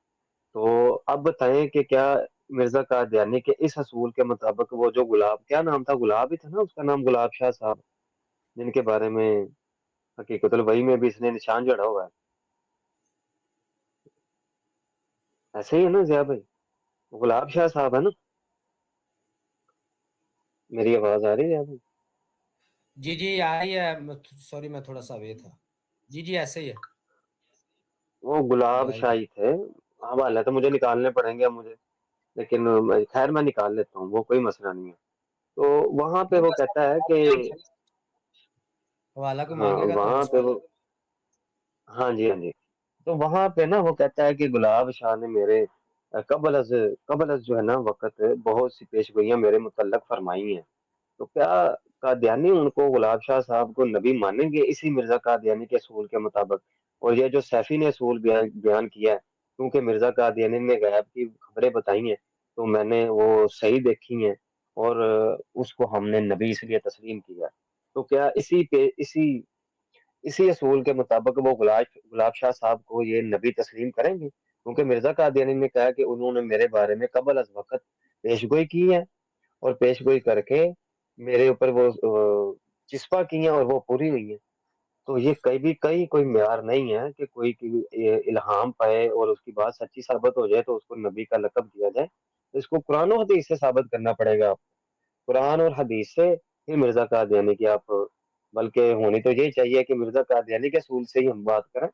تو اب بتائیں کہ کیا مرزا قادیانی کے اس اصول کے مطابق وہ جو گلاب، کیا نام تھا، گلاب ہی تھا نا اس کا نام، گلاب شاہ صاحب، جن کے بارے میں حقیقت الوحی میں بھی اس نے نشان جڑا ہوا ہے، ऐसे ही है ना ज़िया भाई? गुलाब शाह साहब है ना? मेरी आवाज़ आ रही है भाई? जी, जी, आ रही है। सॉरी, मैं थोड़ा-सा अवे था। जी, जी, ऐसे ही है। वो गुलाब गायब शाह है। ही थे। हवाले तो मुझे निकालने पड़ेंगे अब मुझे, लेकिन खैर मैं निकाल लेता हूँ, वो कोई मसला नहीं है। तो वहाँ पे नहीं, वो बस कहता है कि हवाला कोई हाँ, माँगेगा तो हम वहाँ पे उसको। वो हाँ जी, हाँ जी। तो वहाँ पे ना वो कहता है कि गुलाब शाह ने मेरे कबल अज़ जो है ना वक़्त बहुत सी पेशगोइयाँ मेरे मुतल्लक़ फ़रमाई हैं। तो क्या कादियानी उनको गुलाब शाह साहब को नबी मानेंगे इसी मिर्ज़ा कादियानी के असूल के मुताबिक? और ये जो सैफ़ी ने असूल बयान बयान किया है, क्योंकि मिर्ज़ा कादियानी ने गैब की खबरें बताई हैं, तो मैंने वो सही देखी हैं और उसको हमने नबी इसलिए तस्लीम किया है। तो क्या इसी असूल के मुताबिक वो गुलाब शाह साहब को ये नबी तस्लीम करेंगे? क्योंकि मिर्ज़ा कादियानी ने कहा कि उन्होंने मेरे बारे में कबल अज़ वक़्त पेशगोई की है और पेशगोई करके मेरे ऊपर वो चिस्पा की हैं और वो पूरी हुई हैं। तो ये कहीं कोई मेयार नहीं है कि कोई की ये इल्हाम पाए और उसकी बात सच्ची साबित हो जाए तो उसको नबी का लक़ब दिया जाए। तो इसको कुरान और हदीस से साबित करना पड़ेगा आपको। कुरान और हदीस से ही मिर्ज़ा कादियानी की आप बल्कि होनी तो यही चाहिए कि मिर्ज़ा कादियानी के असूल से ही हम बात करें।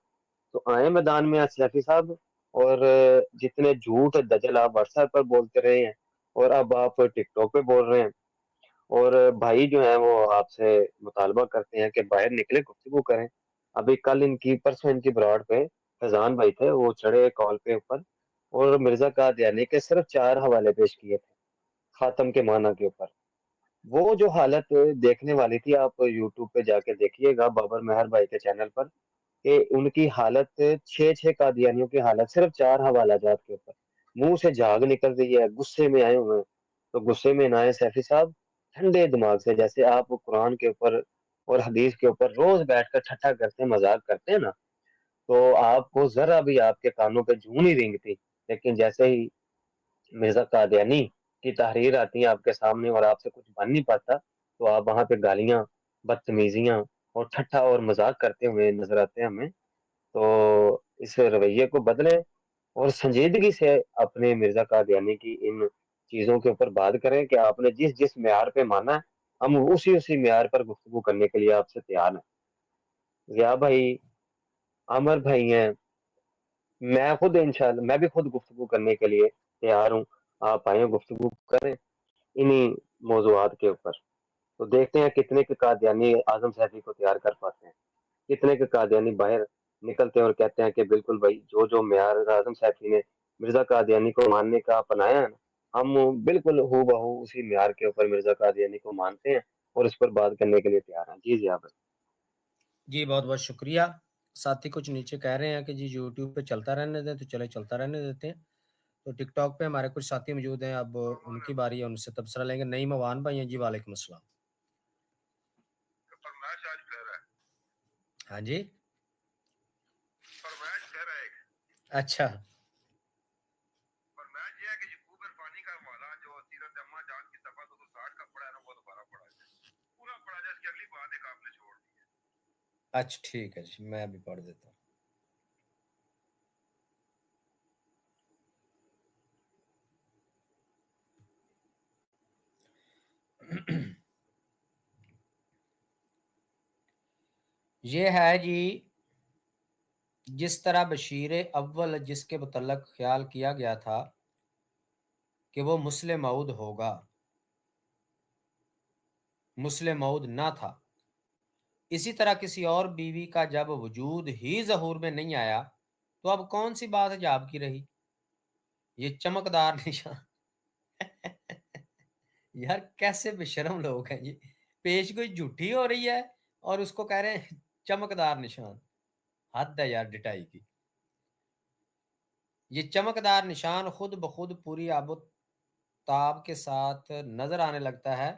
तो आएँ मैदान में सैफी साहब और जितने झूठ दजल आप व्हाट्सएप पर बोलते रहे हैं और अब आप टिकटॉक पे बोल रहे हैं और भाई जो हैं वो आपसे मुतालबा करते हैं कि बाहर निकले गुफ्तगू करें। अभी कल इनकी परसों इनकी ब्रॉड पे फैज़ान भाई थे, वो चढ़े कॉल पे ऊपर और मिर्ज़ा कादियानी के सिर्फ 4 हवाले पेश किए थे, खातम के माना के ऊपर। वो जो हालत देखने वाली थी आप यूट्यूब पे जाके देखिएगा बाबर मेहर भाई के चैनल पर कि उनकी हालत 6-6 कादियानियों की हालत सिर्फ 4 हवालाजात के ऊपर। मुँह से झाग निकल रही है, गुस्से में आए हुए हैं। तो गुस्से में ना आए सैफी साहब, ठंडे दिमाग से जैसे आप कुरान के ऊपर और हदीस के ऊपर रोज़ बैठकर ठट्ठा करते हैं, मज़ाक करते हैं ना, तो आपको ज़रा भी आपके कानों पे जूं नहीं रेंगती। लेकिन जैसे ही मिर्ज़ा कादियानी की तहरीर आती है आपके सामने और आपसे कुछ बन नहीं पाता, तो आप वहाँ पे गालियाँ, बदतमीज़ियाँ और ठट्ठा और मज़ाक करते हुए नज़र आते हैं हमें। तो इस रवैये को बदलें और संजीदगी से अपने मिर्ज़ा कादियानी की इन चीज़ों के ऊपर बात करें कि आपने जिस मेयार पे माना है, हम उसी मेयार पर गुफ्तगू करने के लिए आपसे तैयार हैं। ज़िया भाई, आमिर भाई हैं, मैं भी खुद गुफ्तगू करने के लिए तैयार हूँ। आप आएँ गुफ्तगू करें इन्हीं मौज़ूआत के ऊपर। तो देखते हैं कितने के कादियानी आज़म सैफ़ी को तैयार कर पाते हैं। कितने के कादियानी बाहर निकलते हैं और कहते हैं कि बिल्कुल भाई जो मेयार आज़म सैफ़ी ने मिर्ज़ा कादियानी को मानने का अपनाया है ना, हम बिल्कुल हूबहू उसी मेयार के ऊपर मिर्ज़ा कादियानी को मानते हैं और इस पर बात करने के लिए तैयार हैं। जी, ज़िया भाई। जी, बहुत-बहुत शुक्रिया। साथी कुछ नीचे कह रहे हैं कि जी यूट्यूब पे चलता रहने दें, तो चले चलता रहने देते हैं। तो टिकटॉक पे हमारे कुछ साथी मौजूद हैं, अब उनकी बारी है, उनसे तबसरा लेंगे। नईम अवान भाई हैं जी, वालेकुम अस्सलाम। फरमाइश आज कह रहा है। हाँ जी? फरमाइश कह रहा है एक। अच्छा। फरमाइश ये है कि यकूब इरफानी का हवाला जो सीरत अम्मा जान की सफा 260 का पढ़ा है ना वो दोबारा पढ़ा जाए। पूरा पढ़ा जाए, इसकी अगली बात एक आपने छोड़ दी है। अच्छा, ठीक है जी, मैं अभी पढ़ देता हूँ। ये है जी, जिस तरह बशीर अव्वल जिसके मुतल्लक ख्याल किया गया था कि वो मुस्लिम मऊद होगा, मुस्लिम मऊद ना था। इसी तरह किसी और बीवी का जब वजूद ही ज़हूर में नहीं आया, तो अब कौन सी बात हिजाब की रही? ये चमकदार निशान। यार कैसे बेशरम लोग हैं ये। पेशगोई झूठी हो रही है और उसको कह रहे हैं चमकदार निशान। हद है यार डिटाई की। ये चमकदार निशान खुद ब खुद पूरी आबोताब के साथ नजर आने लगता है।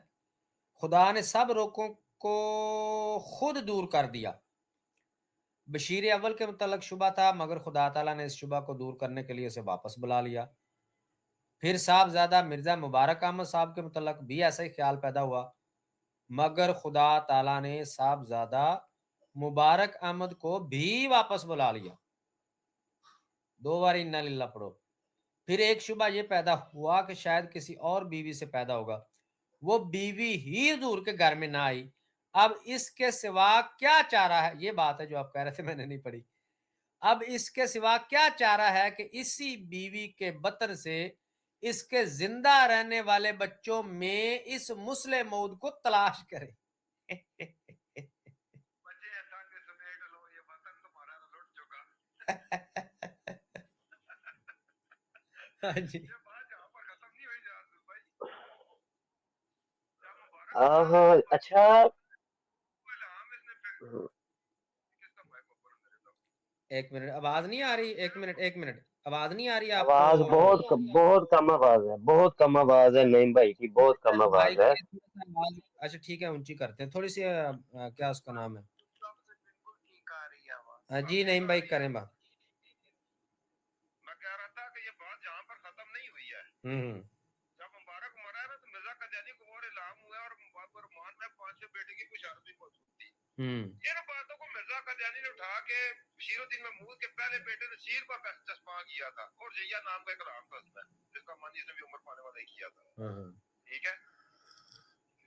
खुदा ने सब रोकों को खुद दूर कर दिया। बशीर अव्वल के मुतल्लक शुबा था, मगर खुदा ताला ने इस शुबा को दूर करने के लिए उसे वापस बुला लिया। फिर साहबजादा मिर्जा मुबारक अहमद साहब के मुतल्लक भी ऐसा ही ख्याल पैदा हुआ, मगर खुदा ताला ने साहबजादा मुबारक अहमद को भी वापस बुला लिया। 2 बार इन्ना लिल्लाह पढ़ो। پھر ایک شبہ یہ پیدا ہوا کہ شاید کسی اور بیوی سے پیدا ہوگا، وہ بیوی ہی حضور کے گھر میں نہ آئی، اب اس کے سوا کیا چارہ ہے، یہ بات ہے جو آپ کہہ رہے تھے، میں نے نہیں پڑھی، اب اس کے سوا کیا چارہ ہے کہ اسی بیوی کے بطن سے اس کے زندہ رہنے والے بچوں میں اس مسلم موعود کو تلاش کرے۔ بچے ایسا کہ سمیٹ لو، یہ وطن تمہارا لٹ چکا۔ ہاں جی یہ بات جہاں پر ختم نہیں ہوئی جاتی بھائی، جب مبارک ہاں اچھا الہام اس نے پھر ہم، کس کا مائک اوپر میرے تو ایک منٹ، آواز نہیں آ رہی، ایک منٹ، آواز نہیں آ رہی آپ کو؟ آواز بہت کم آواز ہے، بہت کم آواز ہے نعیم بھائی کی، بہت کم بھائی آواز ہے۔ اچھا ٹھیک ہے، اونچی کرتے ہیں تھوڑی سی، کیا اس کا نام ہے، سب سے بالکل ٹھیک آ رہی ہے آواز۔ جی نہیں بھائی کریں بات۔ میں کہہ رہا تھا کہ یہ بات جہاں پر ختم نہیں ہوئی ہے، ہوں جب مبارک مرا ہے نا تو مرزا قادیانی کو اور الہام ہوا ہے، اور برمان میں 5 بیٹے کی بشارت بھی موجود تھی۔ ان باتوں کو مرزا قادیانی نے اٹھا کے بشیر الدین محمود کے پہلے بیٹے نصیر پر چسپاں کیا تھا، اور جیا نام کا ایک کلام تھا اس میں، جس کا معنی اس نے بھی عمر پانے والا ہی کیا تھا۔ ٹھیک ہے،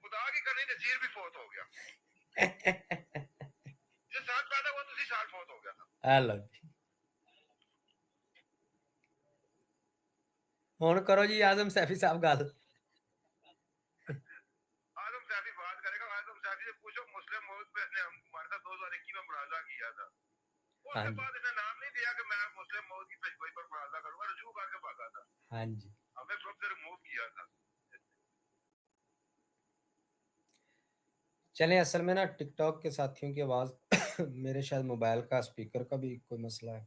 خدا کی کرنی نصیر بھی فوت ہو گیا، جس سال پیدا ہوا تو اسی سال فوت ہو گیا تھا۔ ہوں کرو جی اعظم سیفی صاحب گل۔ آدم سیفی بات کرے گا، آدم سیفی سے پوچھو مسلم موت پہ اس نے ہمارے ساتھ 2021 میں مناظرہ کیا تھا، اس کے بعد اس نے نام نہیں دیا کہ میں مسلم موت کی پیشگوئی پر مناظرہ کروں گا، رجوع کر کے بھاگا تھا، ہاں جی ہمیں گروپ سے ریموو کیا تھا۔ چلیں، اصل میں نا ٹک ٹاک کے ساتھیوں کی آواز میرے شاید موبائل کا اسپیکر کا بھی کوئی مسئلہ ہے،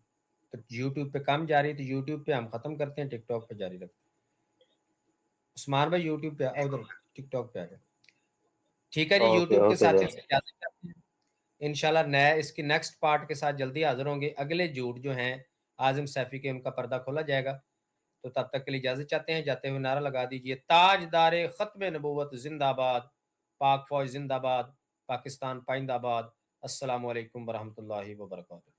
تو یوٹیوب پہ کم جا رہی، تو یوٹیوب پہ ہم ختم کرتے ہیں، ٹک ٹاک پہ جاری رکھتے ہیں۔ عثمان بھائی یوٹیوب پہ ادھر ٹک ٹاک پہ آ جائیں۔ ٹھیک ہے جی، اوکے یوٹیوب کے اوکے ساتھ جناب، انشاءاللہ نئے اس کی نیکسٹ پارٹ کے ساتھ جلدی حاضر ہوں گے، اگلے جھوٹ جو ہیں اعظم سیفی کے، ان کا پردہ کھولا جائے گا۔ تو تب تک کے لیے اجازت چاہتے ہیں، جاتے ہوئے نعرہ لگا دیجئے، تاجدار ختم نبوت زندہ باد، پاک فوج زندہ باد، پاکستان پائندہ باد۔ السلام علیکم ورحمۃ اللہ وبرکاتہ۔